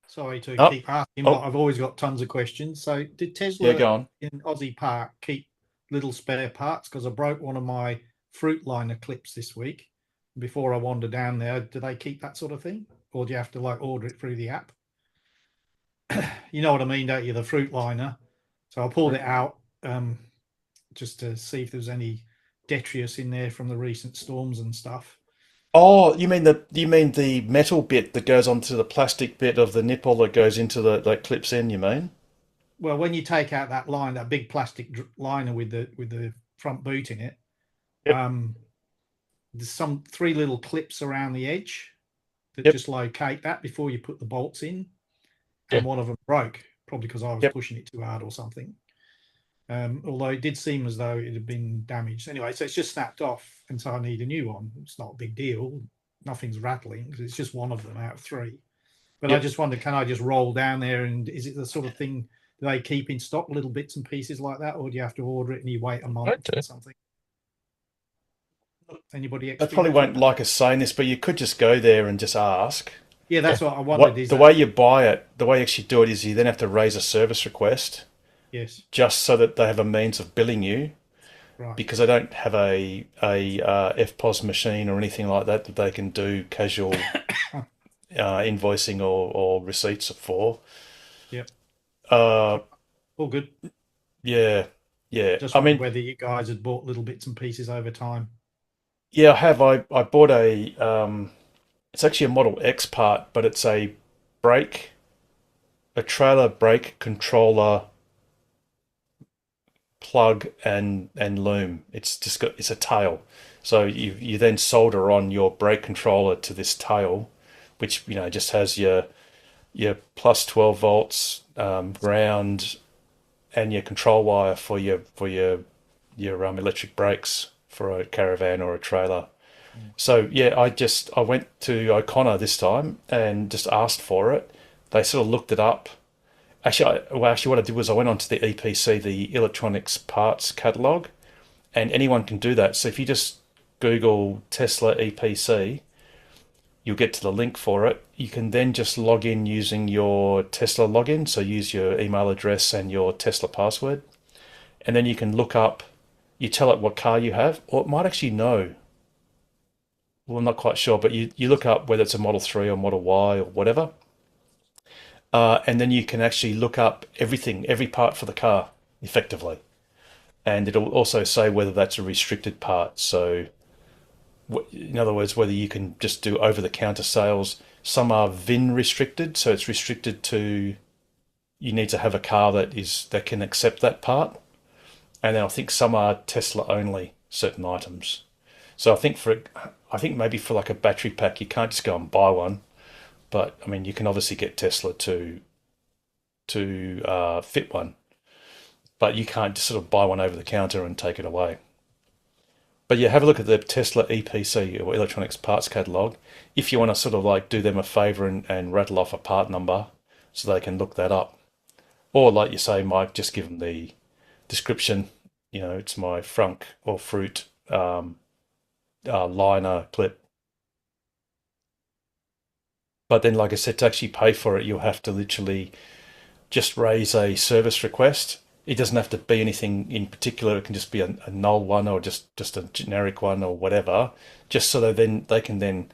Sorry to Oh, keep asking, but oh, I've always got tons of questions. So did yeah, Tesla go on. in Aussie Park keep little spare parts? Because I broke one of my fruit liner clips this week. Before I wander down there, do they keep that sort of thing? Or do you have to like order it through the app? You know what I mean, don't you? The fruit liner. So I pulled it out just to see if there was any detritus in there from the recent storms and stuff. Oh, you mean the metal bit that goes onto the plastic bit of the nipple that goes into the that clips in, you mean? Well, when you take out that line, that big plastic liner with the front boot in it, Yep. there's some 3 little clips around the edge that Yep. just locate that before you put the bolts in, Yeah. and one of them broke, probably because I was Yep. pushing it too hard or something. Although it did seem as though it had been damaged. Anyway, so it's just snapped off, and so I need a new one. It's not a big deal. Nothing's rattling. It's just one of them out of 3. But I Yep. just wonder, can I just roll down there, and is it the sort of thing do they keep in stock, little bits and pieces like that, or do you have to order it and you wait a I month do. or something? Anybody They probably experience won't that? like us saying this, but you could just go there and just ask. Yeah, that's Yeah. what I wondered. What Is the that way you buy it, the way you actually do it is you then have to raise a service request yes, just so that they have a means of billing you right? because they don't have a FPOS machine or anything like that that they can do casual invoicing or receipts for. Yep, Uh, all good. yeah, yeah. Just I wondered mean, whether you guys had bought little bits and pieces over time. yeah, I have. I bought it's actually a Model X part, but it's a brake a trailer brake controller plug and loom. It's a tail. So you then solder on your brake controller to this tail, which just has your plus 12 volts ground and your control wire for your electric brakes for a caravan or a trailer. So yeah, I went to O'Connor this time and just asked for it. They sort of looked it up. Actually, what I did was I went onto the EPC, the Electronics Parts Catalog, and anyone can do that. So if you just Google Tesla EPC, you'll get to the link for it. You can then just log in using your Tesla login. So use your email address and your Tesla password. And then you can look up, you tell it what car you have, or it might actually know. Well, I'm not quite sure, but you look up whether it's a Model 3 or Model Y or whatever. And then you can actually look up everything, every part for the car, effectively. And it'll also say whether that's a restricted part. So, in other words, whether you can just do over-the-counter sales. Some are VIN restricted, so it's restricted to you need to have a car that can accept that part. And then I think some are Tesla only, certain items. So I think maybe for like a battery pack, you can't just go and buy one. But I mean, you can obviously get Tesla to fit one, but you can't just sort of buy one over the counter and take it away. But yeah, have a look at the Tesla EPC or Electronics Parts Catalog if you want to sort of like do them a favor and rattle off a part number so they can look that up. Or like you say, Mike, just give them the description. It's my frunk or fruit liner clip. But then, like I said, to actually pay for it, you'll have to literally just raise a service request. It doesn't have to be anything in particular. It can just be a null one or just a generic one or whatever, just so that they can then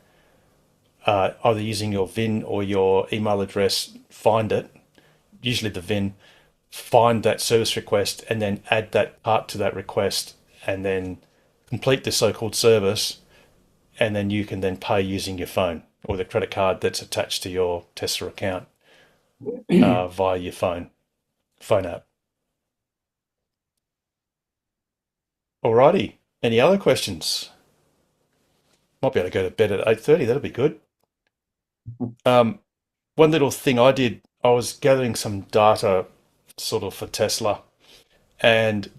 either using your VIN or your email address find it, usually the VIN, find that service request and then add that part to that request and then complete the so-called service, and then you can then pay using your phone or the credit card that's attached to your Tesla account via your phone app. Alrighty. Any other questions? Might be able to go to bed at 8:30. That'll be good. One little thing I did, I was gathering some data sort of for Tesla, and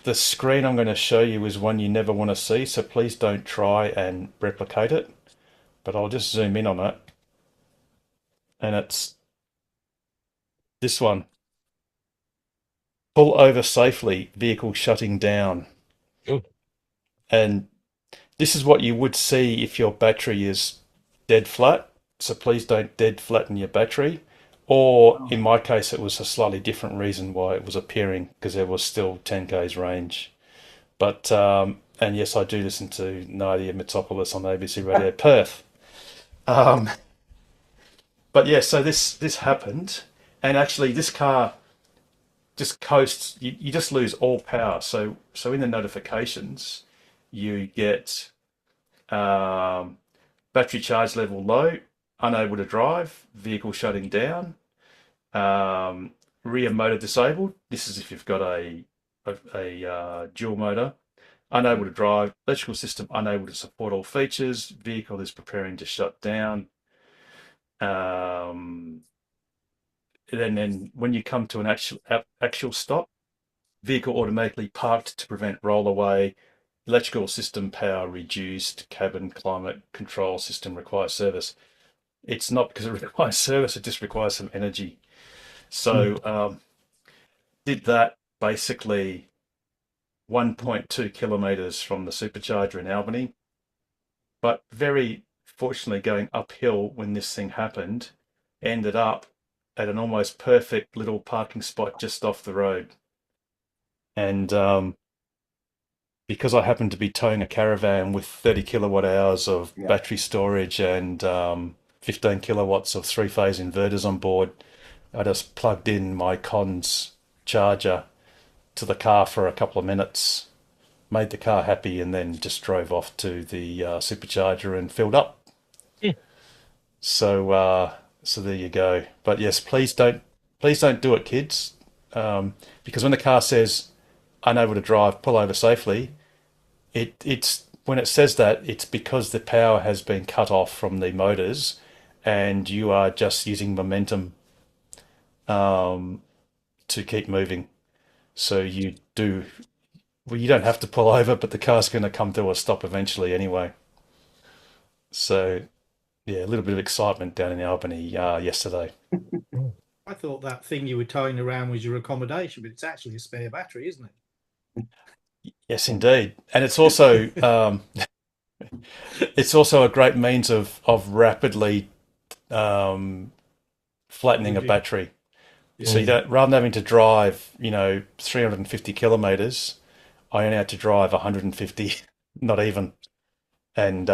the screen I'm going to show you is one you never want to see, so please don't try and replicate it. But I'll just zoom in on it. And it's this one. Pull over safely, vehicle shutting down. Ooh. And this is what you would see if your battery is dead flat. So please don't dead flatten your battery. Or in my case, it was a slightly different reason why it was appearing, because there was still 10 k's range. But, and yes, I do listen to Nadia Mitopoulos on ABC Radio Perth. But yeah, so this happened, and actually this car just coasts. You just lose all power. So in the notifications, you get battery charge level low, unable to drive, vehicle shutting down, rear motor disabled. This is if you've got a dual motor. Unable to drive, electrical system unable to support all features, vehicle is preparing to shut down. And then when you come to an actual stop, vehicle automatically parked to prevent rollaway, electrical system power reduced, cabin climate control system requires service. It's not because it requires service, it just requires some energy. So did that basically 1.2 kilometers from the supercharger in Albany, but very fortunately going uphill when this thing happened, ended up at an almost perfect little parking spot just off the road. And because I happened to be towing a caravan with 30 kilowatt hours of battery storage and 15 kilowatts of three-phase inverters on board, I just plugged in my Cons charger to the car for a couple of minutes, made the car happy, and then just drove off to the supercharger and filled up. Yeah. So So there you go. But yes, please don't do it, kids, because when the car says unable to drive, pull over safely, it's when it says that, it's because the power has been cut off from the motors, and you are just using momentum to keep moving. So you do, well, you don't have to pull over, but the car's going to come to a stop eventually anyway. So yeah, a little bit of excitement down in Albany yesterday. I thought that thing you were towing around was your accommodation, but it's actually a spare battery, isn't it? Yes, indeed, and it's also a great means of rapidly flattening a battery. So you don't, rather than having to drive, 350 kilometers, I only had to drive 150, not even. And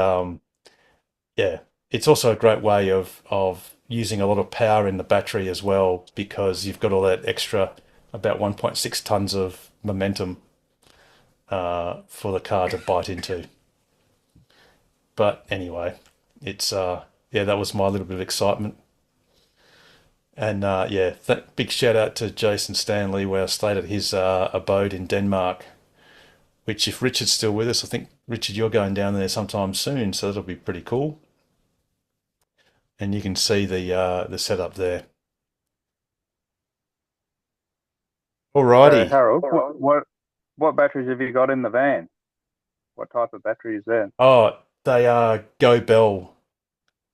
yeah, it's also a great way of using a lot of power in the battery as well, because you've got all that extra about 1.6 tons of momentum for the car to bite into. But anyway, it's yeah, that was my little bit of excitement. And yeah, big shout out to Jason Stanley, where I stayed at his abode in Denmark. Which, if Richard's still with us, I think Richard, you're going down there sometime soon, so that'll be pretty cool. And you can see the setup there. Alrighty. So, Harold, what batteries have you got in the van? What type of battery is that? Oh, they are Go Bell.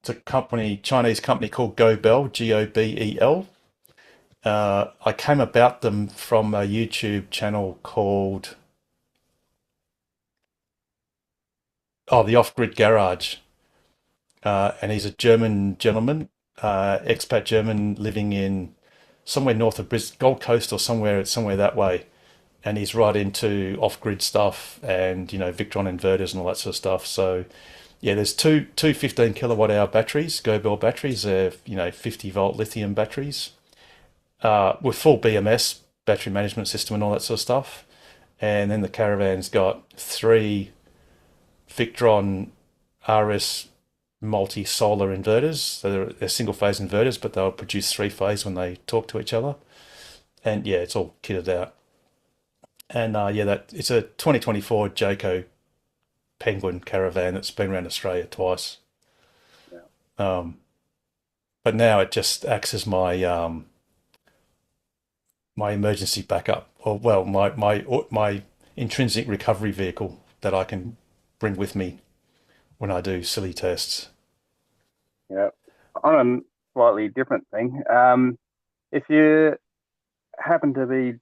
It's a Chinese company called Go Bell, Gobel. I came about them from a YouTube channel called the Off Grid Garage, and he's a German gentleman, expat German living in somewhere north of Brisbane, Gold Coast or somewhere that way, and he's right into off-grid stuff and Victron inverters and all that sort of stuff. So yeah, there's two 15 kilowatt hour batteries, Go Bell batteries. They're 50 volt lithium batteries with full BMS battery management system and all that sort of stuff. And then the Caravan's got 3 Victron RS multi-solar inverters. So they're single-phase inverters, but they'll produce 3-phase when they talk to each other. And yeah, it's all kitted out. And yeah, it's a 2024 Jayco Penguin Caravan that's been around Australia twice. Yeah. But now it just acts as my my emergency backup, or well, my intrinsic recovery vehicle that I can bring with me when I do silly tests. Yeah. On a slightly different thing, if you happen to be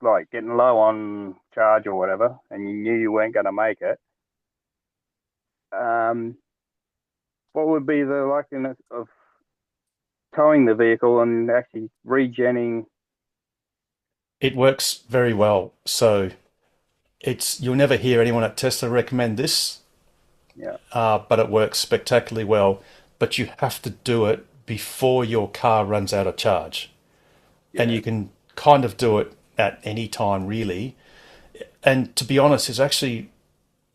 like getting low on charge or whatever, and you knew you weren't going to make it, what would be the likeliness of towing the vehicle and actually regenning? It works very well. So you'll never hear anyone at Tesla recommend this. Yeah. But it works spectacularly well. But you have to do it before your car runs out of charge. Yeah. And you can kind of do it at any time, really. And to be honest, it's actually,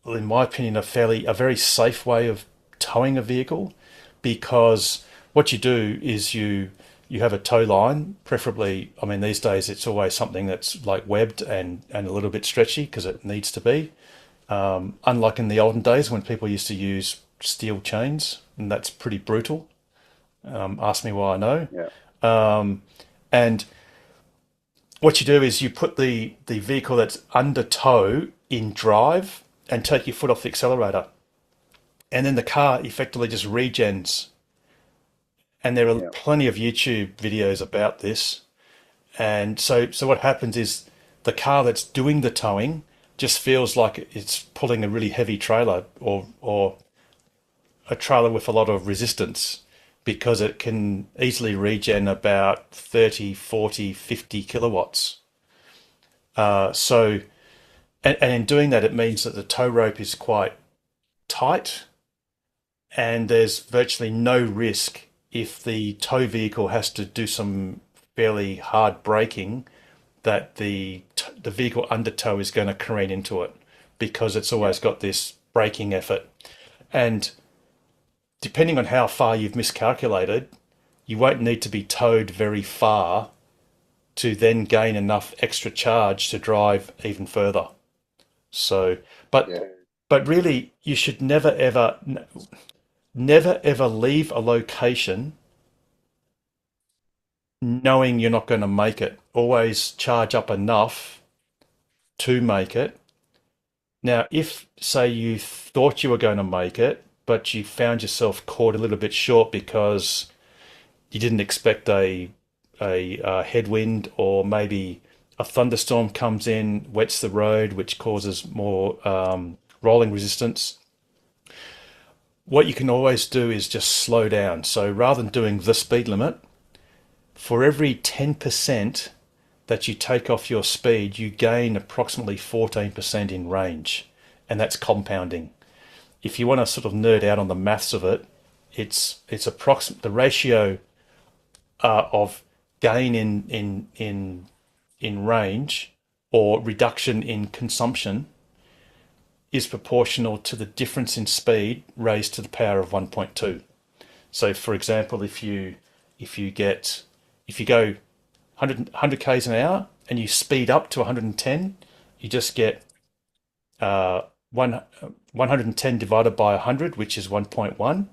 in my opinion, a very safe way of towing a vehicle, because what you do is you have a tow line, preferably, I mean, these days it's always something that's like webbed and a little bit stretchy because it needs to be. Unlike in the olden days when people used to use steel chains, and that's pretty brutal. Ask me why I know. Yeah. And what you do is you put the vehicle that's under tow in drive and take your foot off the accelerator. And then the car effectively just regens. And there are plenty of YouTube videos about this. And so what happens is the car that's doing the towing just feels like it's pulling a really heavy trailer or a trailer with a lot of resistance, because it can easily regen about 30, 40, 50 kilowatts. And in doing that, it means that the tow rope is quite tight, and there's virtually no risk if the tow vehicle has to do some fairly hard braking that the vehicle under tow is going to careen into it, because it's always got this braking effort. And depending on how far you've miscalculated, you won't need to be towed very far to then gain enough extra charge to drive even further. So, but really, you should never ever leave a location knowing you're not going to make it. Always charge up enough to make it. Now, if, say, you thought you were going to make it, but you found yourself caught a little bit short because you didn't expect a headwind, or maybe a thunderstorm comes in, wets the road, which causes more rolling resistance, what you can always do is just slow down. So rather than doing the speed limit, for every 10% that you take off your speed, you gain approximately 14% in range, and that's compounding. If you want to sort of nerd out on the maths of it, it's approximate the ratio of gain in range or reduction in consumption is proportional to the difference in speed raised to the power of 1.2. So, for example, if you go 100 k's an hour and you speed up to 110, you just get 110 divided by 100, which is 1.1.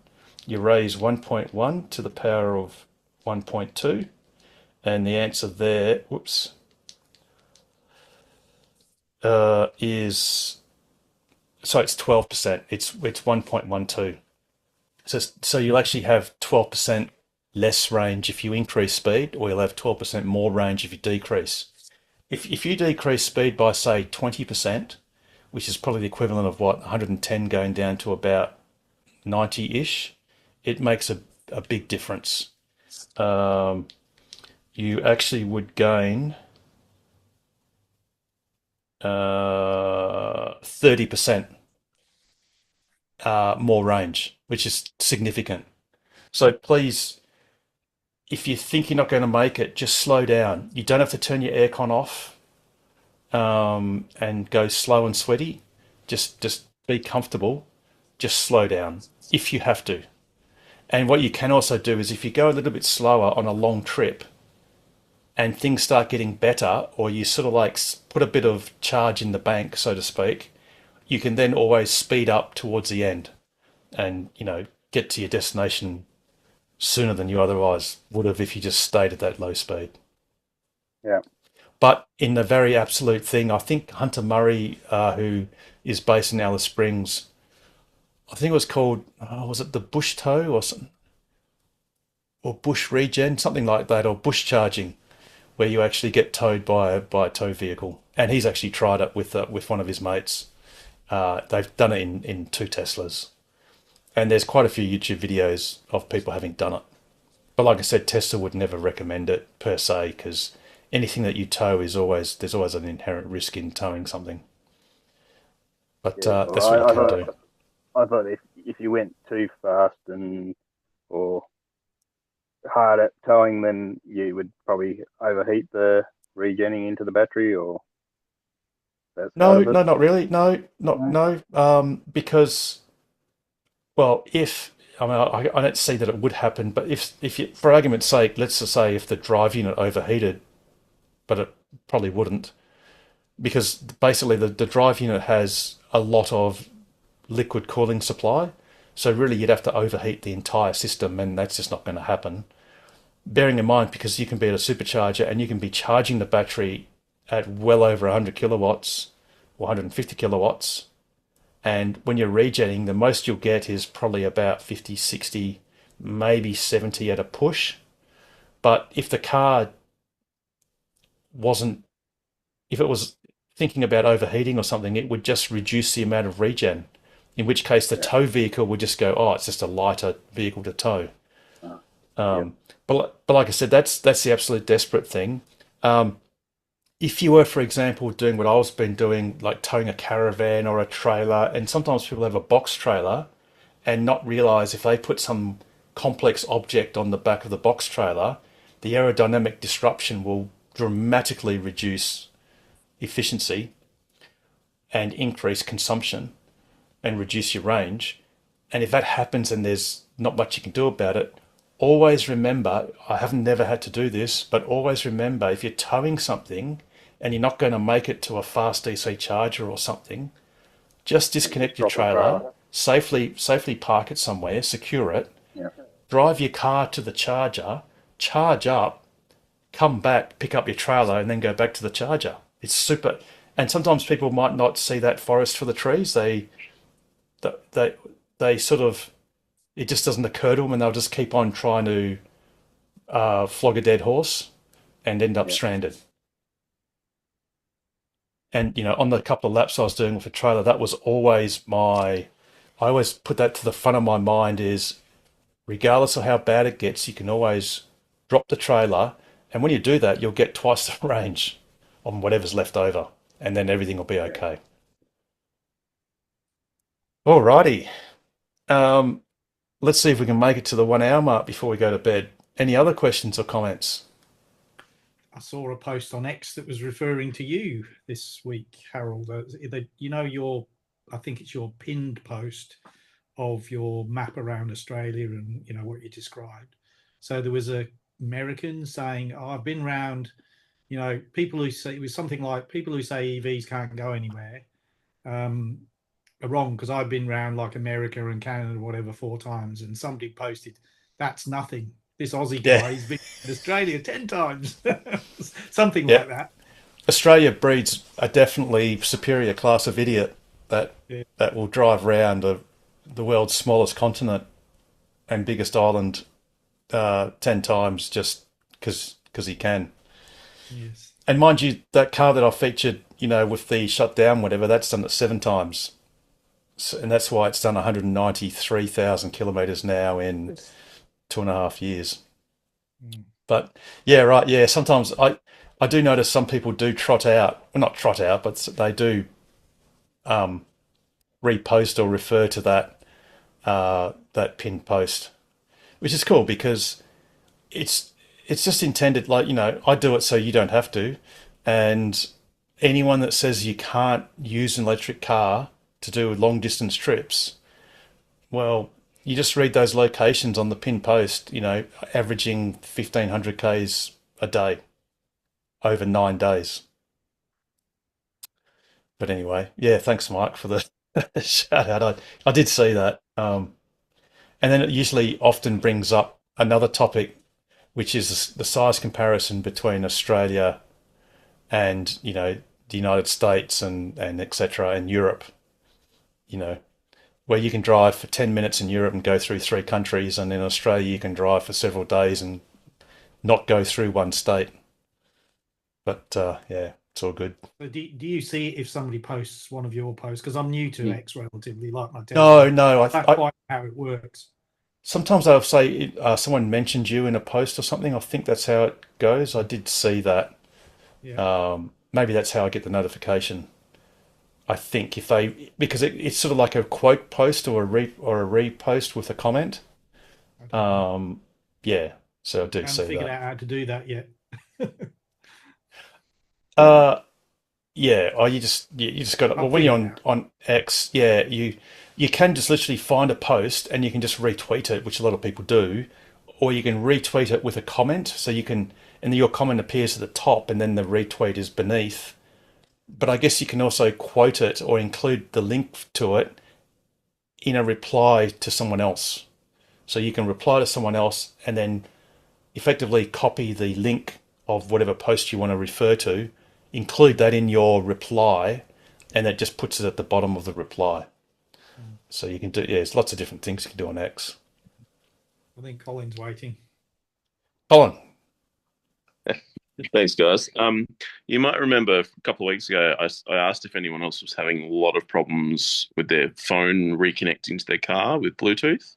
You raise 1.1 to the power of 1.2, and the answer there, is, so it's 12%. It's 1.12. So you'll actually have 12% less range if you increase speed, or you'll have 12% more range if you decrease. If you decrease speed by, say, 20%, which is probably the equivalent of 110 going down to about 90-ish, it makes a big difference. You actually would gain 30% more range, which is significant. So please, if you think you're not going to make it, just slow down. You don't have to turn your aircon off and go slow and sweaty. Just be comfortable. Just slow down if you have to. And what you can also do is, if you go a little bit slower on a long trip and things start getting better, or you sort of like put a bit of charge in the bank, so to speak, you can then always speed up towards the end and, get to your destination sooner than you otherwise would have if you just stayed at that low speed. Yeah. But in the very absolute thing, I think Hunter Murray, who is based in Alice Springs, I think it was called, was it the Bush Tow or something? Or Bush Regen, something like that, or Bush Charging, where you actually get towed by a tow vehicle. And he's actually tried it with one of his mates. They've done it in 2 Teslas. And there's quite a few YouTube videos of people having done it. But like I said, Tesla would never recommend it per se, because anything that you tow there's always an inherent risk in towing something. But that's what you can do. I thought if you went too fast or hard at towing, then you would probably overheat the regenning into the battery, or no, not really. No, because, well, I don't see that it would happen, but if you, for argument's sake, let's just say if the drive unit overheated, but it probably wouldn't, because basically the drive unit has a lot of liquid cooling supply, so really you'd have to overheat the entire system, and that's just not going to happen. Bearing in mind, because you can be at a supercharger and you can be charging the battery at well over 100 kilowatts or 150 kilowatts, and when you're regenning, the most you'll get is probably about 50, 60, maybe 70 at a push. But if the car if it was thinking about overheating or something, it would just reduce the amount of regen, in which case the tow vehicle would just go, oh, it's just a lighter vehicle to tow. But like I said, that's the absolute desperate thing. If you were, for example, doing what I've been doing, like towing a caravan or a trailer, and sometimes people have a box trailer and not realize if they put some complex object on the back of the box trailer, the aerodynamic disruption will dramatically reduce efficiency and increase consumption and reduce your range. And if that happens and there's not much you can do about it, always remember, I have never had to do this, but always remember if you're towing something and you're not going to make it to a fast DC charger or something, just disconnect your Drop the trailer, safely park it somewhere, secure it, Yeah. drive your car to the charger, charge up, come back, pick up your trailer, and then go back to the charger. It's super. And sometimes people might not see that forest for the trees. They sort of, it just doesn't occur to them, and they'll just keep on trying to flog a dead horse and end up Yeah. stranded. And on the couple of laps I was doing with the trailer, that was always I always put that to the front of my mind is, regardless of how bad it gets, you can always drop the trailer, and when you do that, you'll get twice the range on whatever's left over, and then everything will be okay. Alrighty. Let's see if we can make it to the 1 hour mark before we go to bed. Any other questions or comments? I saw a post on X that was referring to you this week, Harold. I think it's your pinned post of your map around Australia and what you described. So there was a American saying, I've been around, people who say, it was something like, people who say EVs can't go anywhere are wrong, because I've been around like America and Canada, whatever, 4 times, and somebody posted, that's nothing. This Aussie guy, he's been in Australia 10 times. Something like that. Australia breeds a definitely superior class of idiot that will drive around the world's smallest continent and biggest island 10 times just because he can. Yes. And mind you, that car that I featured, with the shutdown, whatever, that's done it 7 times. So, and that's why it's done 193,000 kilometres now in 2.5 years. But yeah, right. Yeah. Sometimes I do notice some people do trot out, well, not trot out, but they do repost or refer to that pinned post, which is cool because it's just intended, like, I do it so you don't have to. And anyone that says you can't use an electric car to do long distance trips, well, you just read those locations on the pin post, averaging 1,500 Ks a day over 9 days. But anyway, yeah, thanks, Mike, for the shout out. I did see that. And then it usually often brings up another topic, which is the size comparison between Australia and, the United States and et cetera, and Europe, where you can drive for 10 minutes in Europe and go through 3 countries, and in Australia you can drive for several days and not go through one state. But yeah, it's all good. But do you see if somebody posts one of your posts? Because I'm new to X relatively, like my dad. No, I don't quite know how it works. Sometimes I'll say someone mentioned you in a post or something. I think that's how it goes. I did see that. Yeah. Maybe that's how I get the notification. I think because it's sort of like a quote post or a repost with a comment. Yeah, so I do see that. I haven't figured out how to do that yet. Yeah. Oh, you just got it. Well, when you're on X, yeah, you can just literally find a post and you can just retweet it, which a lot of people do, or you can retweet it with a comment. So you can, and your comment appears at the top, and then the retweet is beneath. But I guess you can also quote it or include the link to it in a reply to someone else. So you can reply to someone else and then effectively copy the link of whatever post you want to refer to, include that in your reply, and it just puts it at the bottom of the reply. So you can do, there's lots of different things you can do on X. I think Colin's waiting. Colin. Thanks, guys. You might remember a couple of weeks ago, I asked if anyone else was having a lot of problems with their phone reconnecting to their car with Bluetooth.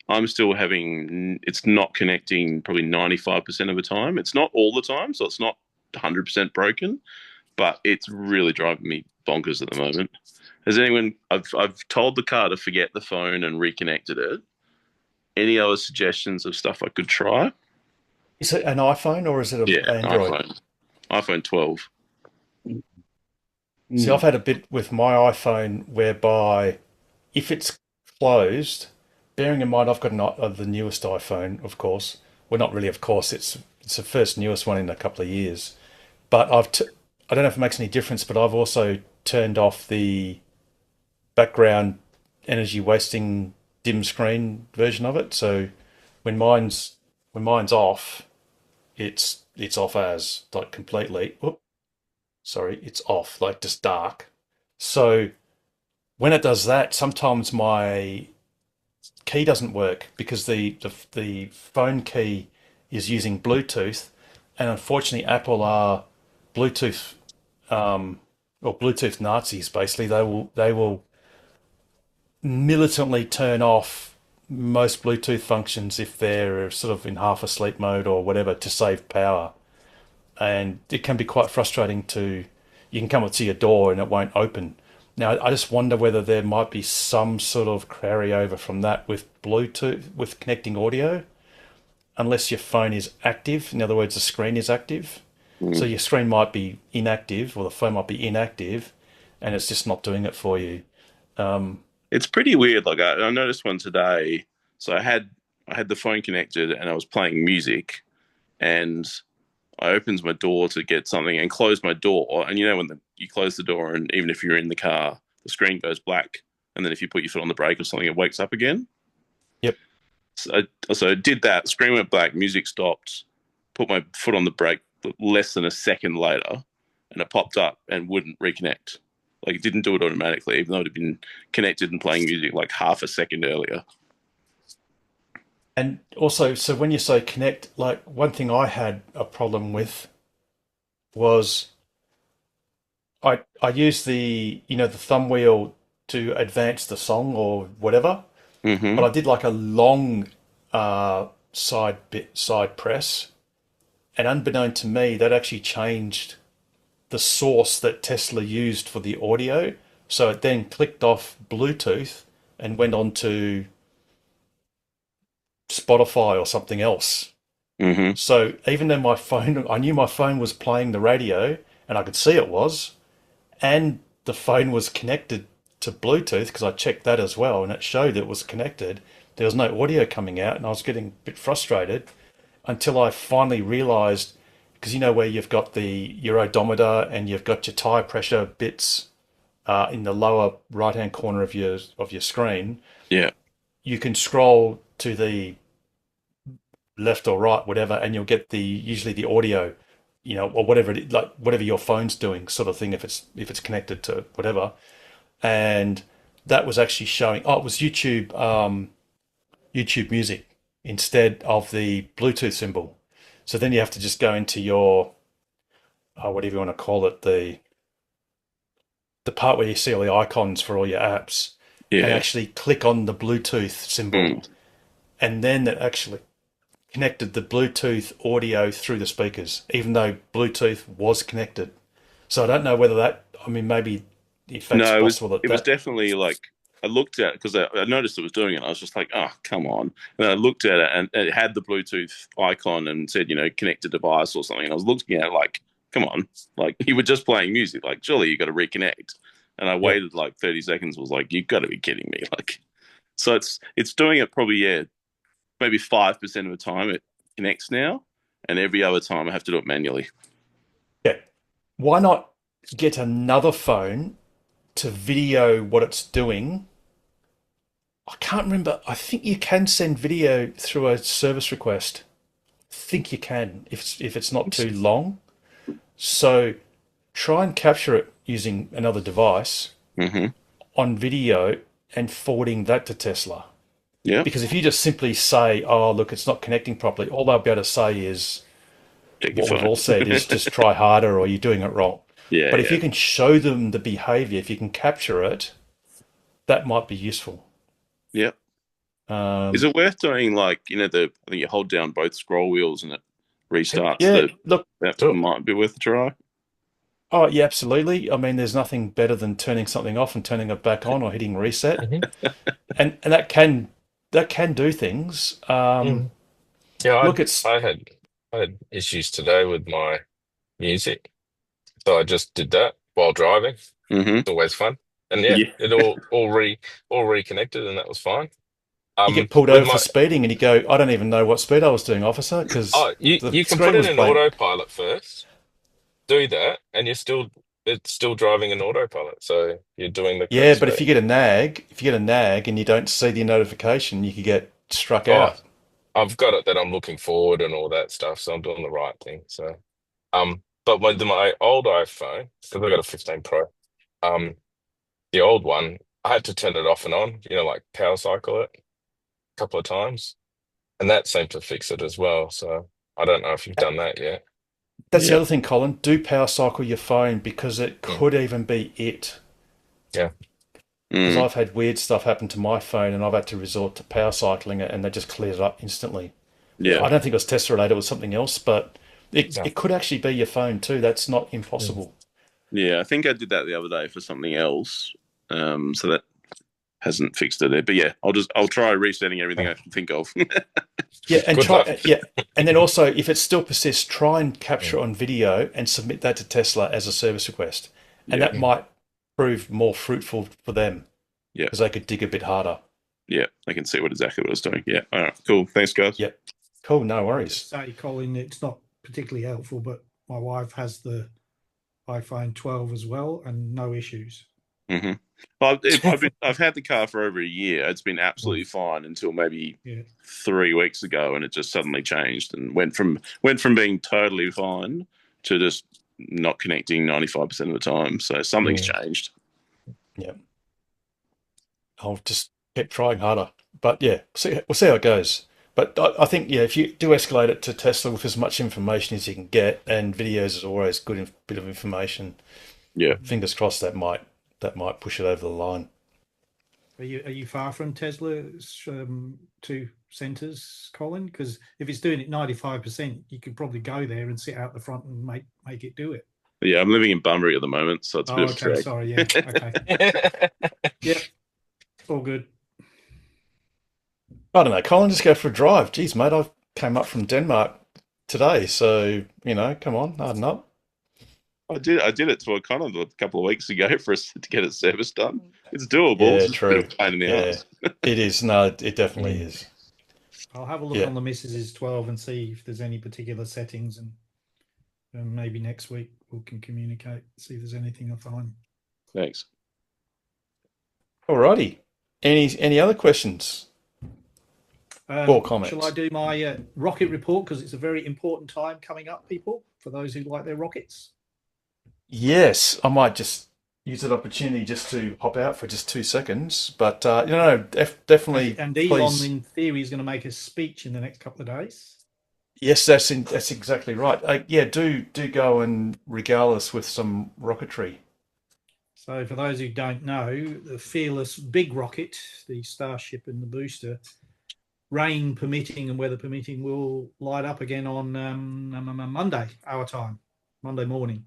I'm still having, it's not connecting probably 95% of the time. It's not all the time, so it's not 100% broken, but it's really driving me bonkers at the moment. Has anyone, I've told the car to forget the phone and reconnected it. Any other suggestions of stuff I could try? Is it an iPhone or is it an Android? iPhone 12. See, I've had a bit with my iPhone whereby if it's closed, bearing in mind I've got the newest iPhone, of course. Well, not really, of course. It's the first newest one in a couple of years. But I don't know if it makes any difference, but I've also turned off the background energy wasting dim screen version of it. So when mine's off, it's off as like completely. Whoop, sorry, it's off like just dark. So when it does that, sometimes my key doesn't work because the phone key is using Bluetooth, and unfortunately, Apple are Bluetooth or Bluetooth Nazis. Basically, they will militantly turn off most Bluetooth functions if they're sort of in half asleep mode or whatever to save power, and it can be quite frustrating to. You can come up to your door and it won't open. Now, I just wonder whether there might be some sort of carryover from that with Bluetooth, with connecting audio, unless your phone is active. In other words, the screen is active. So your screen might be inactive, or the phone might be inactive, and it's just not doing it for you. It's pretty weird. Like I noticed one today. So I had the phone connected and I was playing music, and I opened my door to get something and closed my door. And you know when you close the door, and even if you're in the car, the screen goes black, and then if you put your foot on the brake or something, it wakes up again. Yep. So I did that. Screen went black, music stopped. Put my foot on the brake less than a second later, and it popped up and wouldn't reconnect. Like it didn't do it automatically, even though it had been connected and playing music like half a second earlier. And also, so when you say connect, like one thing I had a problem with was I used the thumb wheel to advance the song or whatever, Mm-hmm. but I did like a long side press, and unbeknown to me, that actually changed the source that Tesla used for the audio. So it then clicked off Bluetooth and went on to Spotify or something else. Mm-hmm. So even though I knew my phone was playing the radio and I could see it was, and the phone was connected to Bluetooth because I checked that as well and it showed it was connected. There was no audio coming out and I was getting a bit frustrated until I finally realized, because you know where you've got your odometer and you've got your tire pressure bits in the lower right hand corner of your screen. Yeah. You can scroll to the left or right, whatever, and you'll get usually the audio, or whatever like whatever your phone's doing, sort of thing. If it's connected to whatever, and that was actually showing. Oh, it was YouTube Music instead of the Bluetooth symbol. So then you have to just go into your, whatever you want to call it, the part where you see all the icons for all your apps, and Yeah. actually click on the Bluetooth symbol, Mm. and then it actually connected the Bluetooth audio through the speakers, even though Bluetooth was connected. So I don't know whether maybe if that's No, possible it was definitely like I looked at it because I noticed it was doing it. I was just like, oh, come on. And then I looked at it and it had the Bluetooth icon and said, connect a device or something. And I was looking at it like, come on, like you were just playing music. Like, surely you got to reconnect. And I waited like 30 seconds. Was like, you've got to be kidding me. Like, so it's doing it probably, maybe 5% of the time it connects now. And every other time I have to do it manually. Yeah. Why not get another phone to video what it's doing? I can't remember. I think you can send video through a service request. I think you can if it's not too long. So try and capture it using another device Mm-hmm. on video and forwarding that to Tesla. Yeah. Because if you just simply say, "Oh, look, it's not connecting properly," all they'll be able to say is Check your what we've phone. all said is just try harder or you're doing it wrong. Yeah. But if you can show them the behavior, if you can capture it, that might be useful. Yeah. Is it worth doing like, I think you hold down both scroll wheels and it restarts? Yeah, look, That might be worth a try. oh yeah, absolutely. I mean, there's nothing better than turning something off and turning it back on or hitting reset. And that can do things. Yeah, Look, it's I had issues today with my music, so I just did that while driving. Mm-hmm. It's always fun, and yeah, Yeah. it all reconnected, and that was fine. You get pulled with over for speeding, and you go, "I don't even know what speed I was doing, officer," because you the you can screen put it was in blank. autopilot first, do that, and it's still driving in autopilot. So you're doing the correct Yeah, but if speed. you get a nag and you don't see the notification, you could get struck Oh, out. I've got it that I'm looking forward and all that stuff, so I'm doing the right thing. So, but with my old iPhone, because I got a 15 Pro, um, the old one, I had to turn it off and on, like power cycle it a couple of times, and that seemed to fix it as well. So I don't know if you've done that yet. That's the Yeah. other thing, Colin. Do power cycle your phone because it Mm. could even be it. Yeah. Because Mm. I've had weird stuff happen to my phone and I've had to resort to power cycling it and they just cleared it up instantly. Yeah. I don't think it was Tesla related, it was something else, but Yeah. it could actually be your phone too. That's not impossible. Yeah. I think I did that the other day for something else. So that hasn't fixed it there. But yeah, I'll try resetting everything I can think of. Yeah, and Good luck. and then also if it still persists, try and capture it on video and submit that to Tesla as a service request. And Yeah. that might prove more fruitful for them. Yeah. Because they could dig a bit harder. Yeah, I can see exactly what it's doing. Yeah. All right. Cool. Thanks, guys. Yep. Cool, no worries. Say, Colin, it's not particularly helpful, but my wife has the iPhone 12 as well, and no issues. Mm-hmm. I've had the car for over a year. It's been absolutely fine until maybe 3 weeks ago, and it just suddenly changed and went from being totally fine to just not connecting 95% of the time. So something's changed. Yeah. I'll just keep trying harder. But yeah, we'll see how it goes. But I think, if you do escalate it to Tesla with as much information as you can get, and videos is always good bit of information. Yeah. Fingers crossed that might push it over the line. Are you far from Tesla's 2 centres, Colin? Because if it's doing it 95%, you could probably go there and sit out the front and make it do it. Yeah, I'm living in Bunbury at the moment, so it's a bit of a trek. Sorry, yeah. Okay. Yep. All good. I don't know, Colin, just go for a drive. Geez, mate, I came up from Denmark today, so, come on, harden up. I did it to O'Connor a couple of weeks ago for us to get it service done. It's doable. Yeah, it's just true. a bit of a pain in the ass. It is. No, it definitely is. I'll have a look on the Mrs.'s 12 and see if there's any particular settings, and maybe next week we can communicate, see if there's anything I find. Thanks. Alrighty. Any other questions or comments? Shall I do my rocket report, because it's a very important time coming up, people, for those who like their rockets? Yes, I might just use that opportunity just to hop out for just 2 seconds. But definitely. And Elon, in theory, is going to make a speech in the next couple of days. Yes, that's exactly right. Do go and regale us with some rocketry. So for those who don't know, the Fearless big rocket, the Starship and the booster, rain permitting and weather permitting, will light up again on Monday, our time, Monday morning.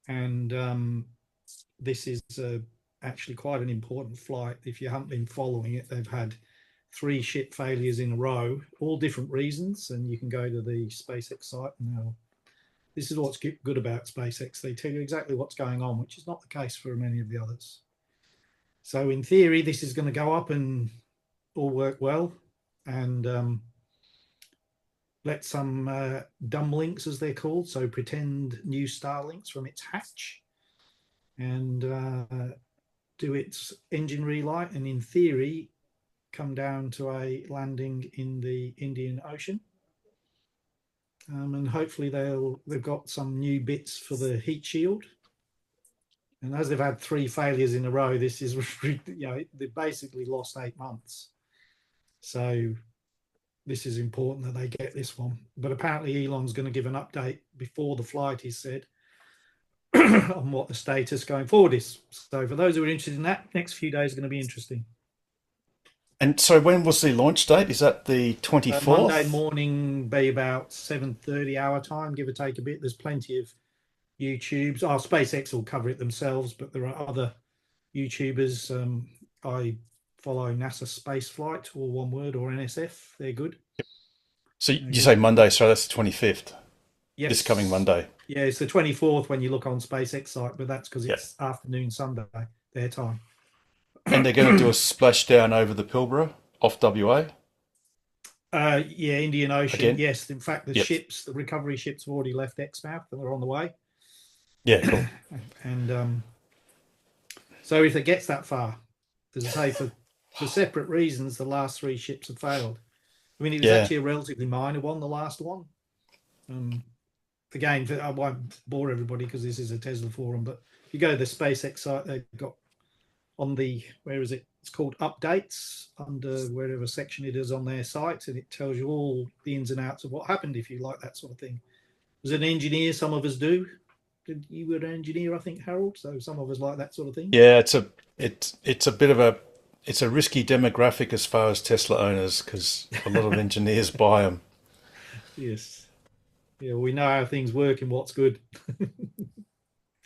And this is actually quite an important flight. If you haven't been following it, they've had 3 ship failures in a row, all different reasons, and you can go to the SpaceX site and this is what's good about SpaceX. They tell you exactly what's going on, which is not the case for many of the others. So in theory, this is going to go up and all work well, and let some dumb links, as they're called, so pretend new Starlinks from its hatch, and do its engine relight, and in theory come down to a landing in the Indian Ocean. And hopefully they've got some new bits for the heat shield. And as they've had 3 failures in a row, this is, they've basically lost 8 months. So this is important that they get this one. But apparently Elon's going to give an update before the flight, he said, on what the status going forward is. So for those who are interested in that, next few days are going to be interesting. And so when was the launch date? Is that the 24th? Monday morning, be about 7:30 our time, give or take a bit. There's plenty of YouTubes. SpaceX will cover it themselves, but there are other YouTubers. I follow NASA Spaceflight, all one word, or NSF. They're good. So you say Monday, so that's the 25th? Yes. This coming Monday? Yeah, it's the 24th when you look on SpaceX site, but that's because it's afternoon Sunday, their time. And they're going to do a splashdown over the Pilbara off WA. Yeah, Indian Ocean. Again? Yes, in fact, the Yep. ships, the recovery ships, have already left Exmouth and they're on the way. Yeah, cool. And so if it gets that far, as I say, for separate reasons, the last 3 ships have failed. I mean, it was Yeah. actually a relatively minor one, the last one. Again, I won't bore everybody because this is a Tesla forum, but if you go to the SpaceX site, they've got on the, where is it? It's called updates under wherever section it is on their site, and it tells you all the ins and outs of what happened if you like that sort of thing. As an engineer, some of us do. You were an engineer, I think, Harold. So some of us like that sort of thing. Yeah, it's a bit of a risky demographic as far as Tesla owners, because a lot of engineers buy them. Yes. Yeah, we know how things work and what's good.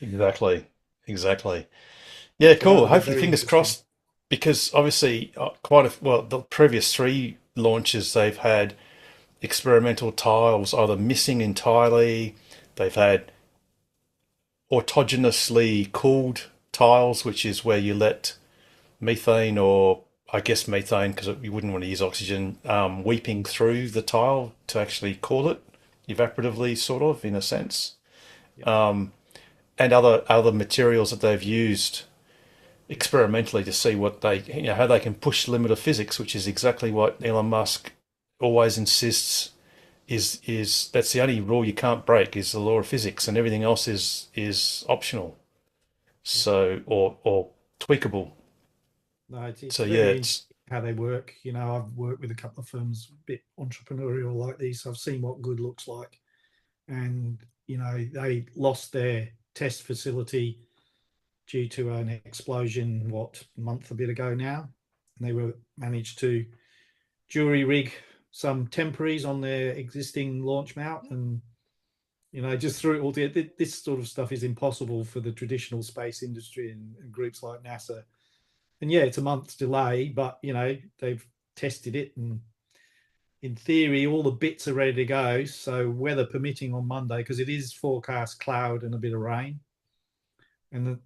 Exactly. Yeah, So cool. that'll be Hopefully, very fingers interesting. crossed, because obviously, the previous 3 launches they've had experimental tiles either missing entirely. They've had autogenously cooled tiles, which is where you let methane, or I guess methane, because you wouldn't want to use oxygen, weeping through the tile to actually cool it, evaporatively, sort of, in a sense. And other materials that they've used experimentally to see what how they can push the limit of physics, which is exactly what Elon Musk always insists is that's the only rule you can't break, is the law of physics, and everything else is optional. So or tweakable. No, it's So very yeah, interesting how they work. You know, I've worked with a couple of firms, a bit entrepreneurial like these. So I've seen what good looks like. And, you know, they lost their test facility due to an explosion, a month a bit ago now. And they managed to jury rig some temporaries on their existing launch mount, and, you know, just threw it all together. This sort of stuff is impossible for the traditional space industry and groups like NASA. And yeah, it's a month's delay, but, you know, they've tested it, and in theory, all the bits are ready to go. So weather permitting on Monday, because it is forecast cloud and a bit of rain, and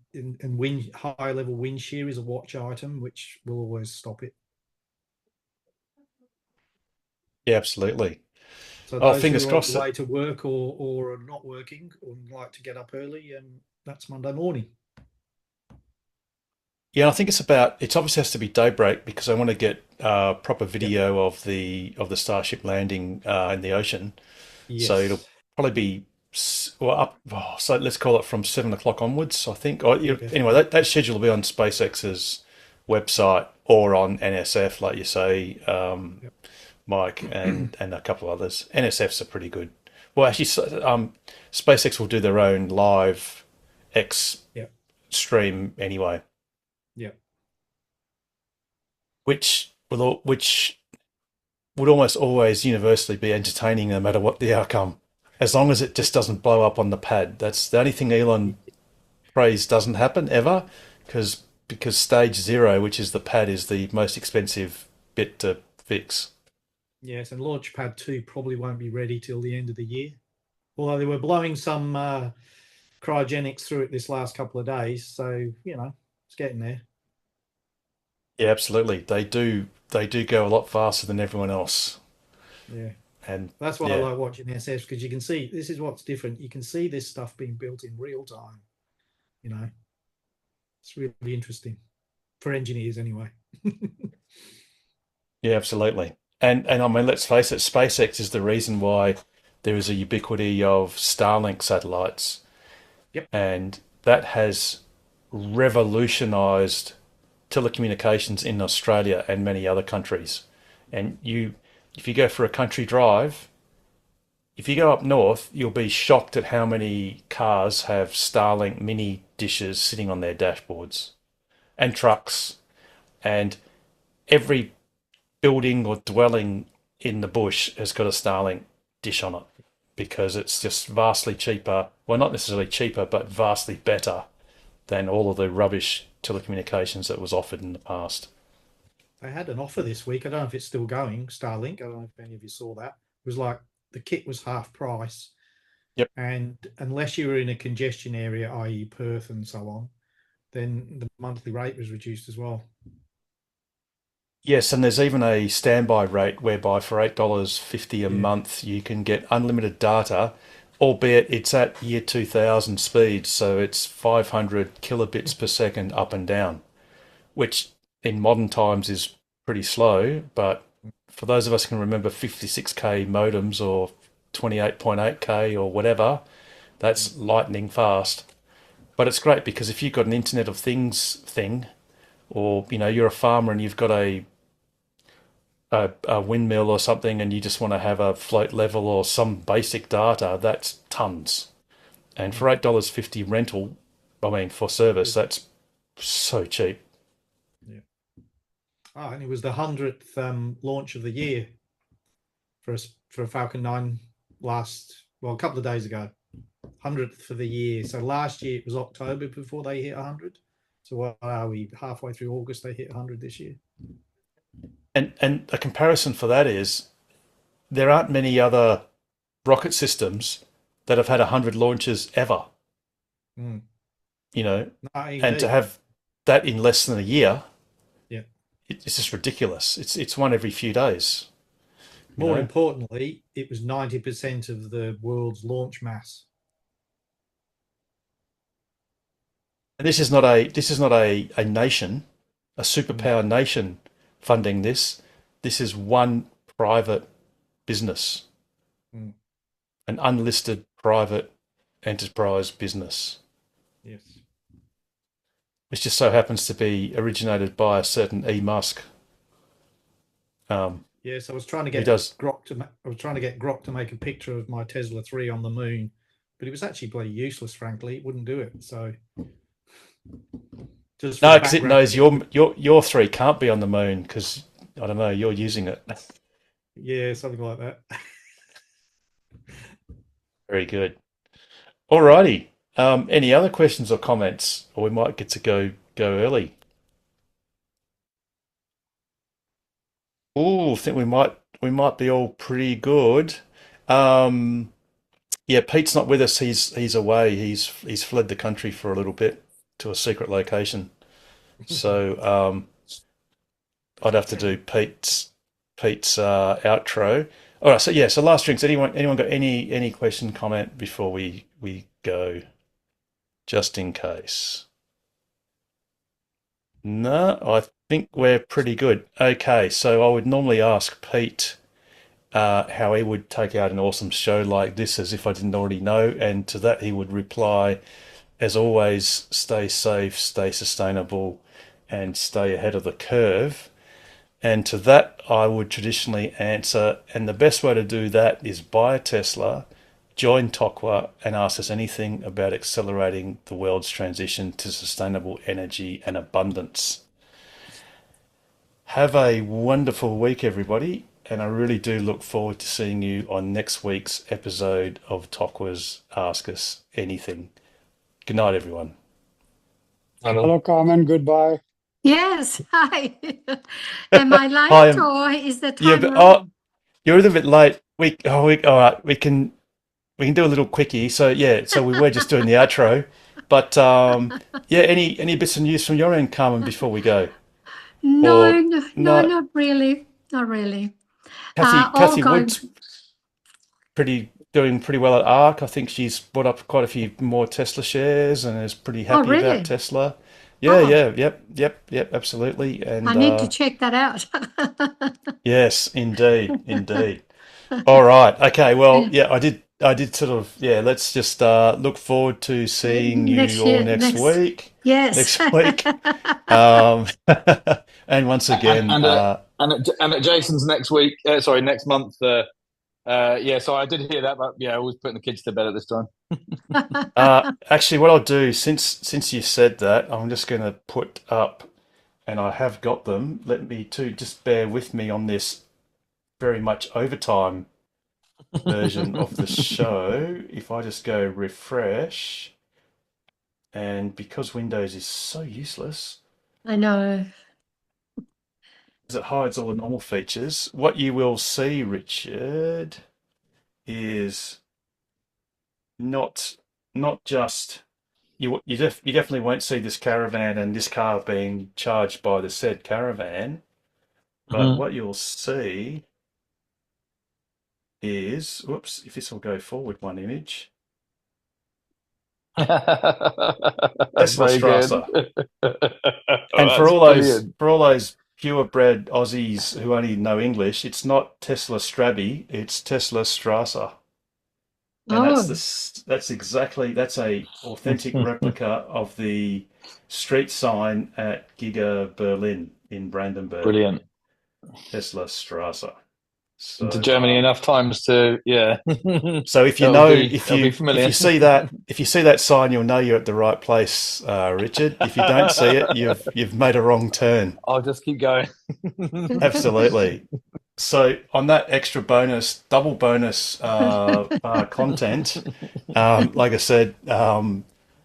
high level wind shear is a watch item, which will always stop it. yeah, absolutely. So Oh, those fingers who are on crossed. the way to work or are not working or like to get up early, that's Monday morning. Yeah, I think it's obviously has to be daybreak, because I want to get proper video of the Starship landing in the ocean. Yes. So it'll probably be so let's call it from 7 o'clock onwards, I think. Anyway, that schedule will be on SpaceX's website or on NSF, like you say, Mike, and a couple of others. NSF's are pretty good. Well, actually, SpaceX will do their own live stream anyway. Yeah. Which would almost always universally be entertaining, no matter what the outcome, as long as it just doesn't blow up on the pad. That's the only thing Elon prays doesn't happen ever, because stage 0, which is the pad, is the most expensive bit to fix. Yes, and Launch Pad 2 probably won't be ready till the end of the year. Although they were blowing some cryogenics through it this last couple of days, so, you know, it's getting there. Yeah, absolutely. They do go a lot faster than everyone else. Yeah. And that's why I like watching SF, because you can see, this is what's different. You can see this stuff being built in real time. You know, it's really interesting for engineers anyway. Yeah, absolutely. And I mean, let's face it, SpaceX is the reason why there is a ubiquity of Starlink satellites. Yep. And that has revolutionized telecommunications in Australia and many other countries. And if you go for a country drive, if you go up north, you'll be shocked at how many cars have Starlink mini dishes sitting on their dashboards, and trucks, and every building or dwelling in the bush has got a Starlink dish on it, because it's just vastly cheaper. Well, not necessarily cheaper, but vastly better than all of the rubbish telecommunications that was offered in the past. They had an offer this week. I don't know if it's still going, Starlink. I don't know if any of you saw that. It was like the kit was half price. Yep. And unless you were in a congestion area, i.e. Perth and so on, then the monthly rate was reduced as well. Yes, and there's even a standby rate whereby for $8.50 a Yeah. month you can get unlimited data, albeit it's at year 2000 speed, so it's 500 kilobits per second up and down, which in modern times is pretty slow, but for those of us who can remember 56K modems or 28.8K or whatever, that's lightning fast. But it's great because if you've got an Internet of Things thing, or you're a farmer and you've got a windmill or something and you just want to have a float level or some basic data, that's tons. And for $8.50 rental, for service, that's so cheap. Oh, and it was the 100th launch of the year for a Falcon 9 a couple of days ago. 100th for the year. So last year it was October before they hit 100. So what are we, halfway through August? They hit 100 this year. And a comparison for that is there aren't many other rocket systems that have had 100 launches ever. Mm. And indeed. to have that in less than a year, yeah, it's just ridiculous. It's one every few days. More importantly, it was 90% of the world's launch mass. And this is not a nation, a superpower nation funding this. This is one private business, an unlisted private enterprise business. Yes. Which just so happens to be originated by a certain E. Musk. Yes, I was trying to get Grok to make a picture of my Tesla 3 on the moon, but it was actually bloody useless. Frankly, it wouldn't do it. So, no, because it knows your 3 can't be on the moon because I don't know, you're using it. Yeah, something like that. Very good. Alrighty. Any other questions or comments, or we might get to go early. Oh, I think we might be all pretty good. Yeah, Pete's not with us. He's away. He's fled the country for a little bit to a secret location. So I'd have to do Pete's outro. All right. So yeah. So last drinks. Anyone got any question, comment before we go? Just in case. No, I think we're pretty good. Okay, so I would normally ask Pete how he would take out an awesome show like this as if I didn't already know, and to that he would reply, as always, stay safe, stay sustainable, and stay ahead of the curve. And to that I would traditionally answer, and the best way to do that is buy a Tesla, join TOCWA, and ask us anything about accelerating the world's transition to sustainable energy and abundance. Have a wonderful week, everybody, and I really do look forward to seeing you on next week's episode of TOCWA's Ask Us Anything. Good night, everyone. Hello, Carmen. Goodbye. Yes, hi. Am I late Hi, or is the yeah, time but wrong? you're a little bit late. All right. We can do a little quickie. So yeah, so we were just doing the outro, but yeah, any bits of news from your end, Carmen, before we go? No, Or no, no? not really. Not really. Kathy All going. Wood's doing pretty well at ARC. I think she's bought up quite a few more Tesla shares and is pretty Oh, happy about really? Tesla. Yeah, Oh, yep, absolutely. And I need to check that out. yes, indeed. All right. Okay. Well, yeah, I did sort of, yeah, let's just look forward to seeing Next you all year, next next, week. yes. Next week. And once again, And at Jason's next month. Yeah, so I did hear that, but yeah, I was putting the kids to bed at this time. actually, what I'll do, since you said that, I'm just going to put up, and I have got them. Let me just bear with me on this very much overtime version of the show. If I just go refresh, and because Windows is so useless, I know. because it hides all the normal features, what you will see, Richard, is not just you definitely won't see this caravan and this car being charged by the said caravan. But what you'll see is, whoops, if this will go forward one image, That's Tesla very good. Strasser. And That's for brilliant. all those purebred Aussies who only know English, it's not Tesla Strabby, it's Tesla Strasser. And Oh, that's a authentic replica of the street sign at Giga Berlin in Brandenburg. Brilliant. Tesla Strasser. To Germany enough times to, yeah. So if you That'll know, be- that'll be familiar. if you see that sign, you'll know you're at the right place, Richard. If you don't see it, you've made a wrong turn. I'll just keep going. Absolutely. So on that extra bonus, double bonus content, like I said,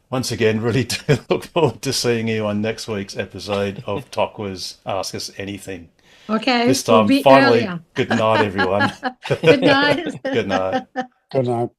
once again, really do look forward to seeing you on next week's episode of Tokwa's Ask Us Anything. okay. This Will time, be finally, earlier. good night, everyone. Good night. Good night. Good night.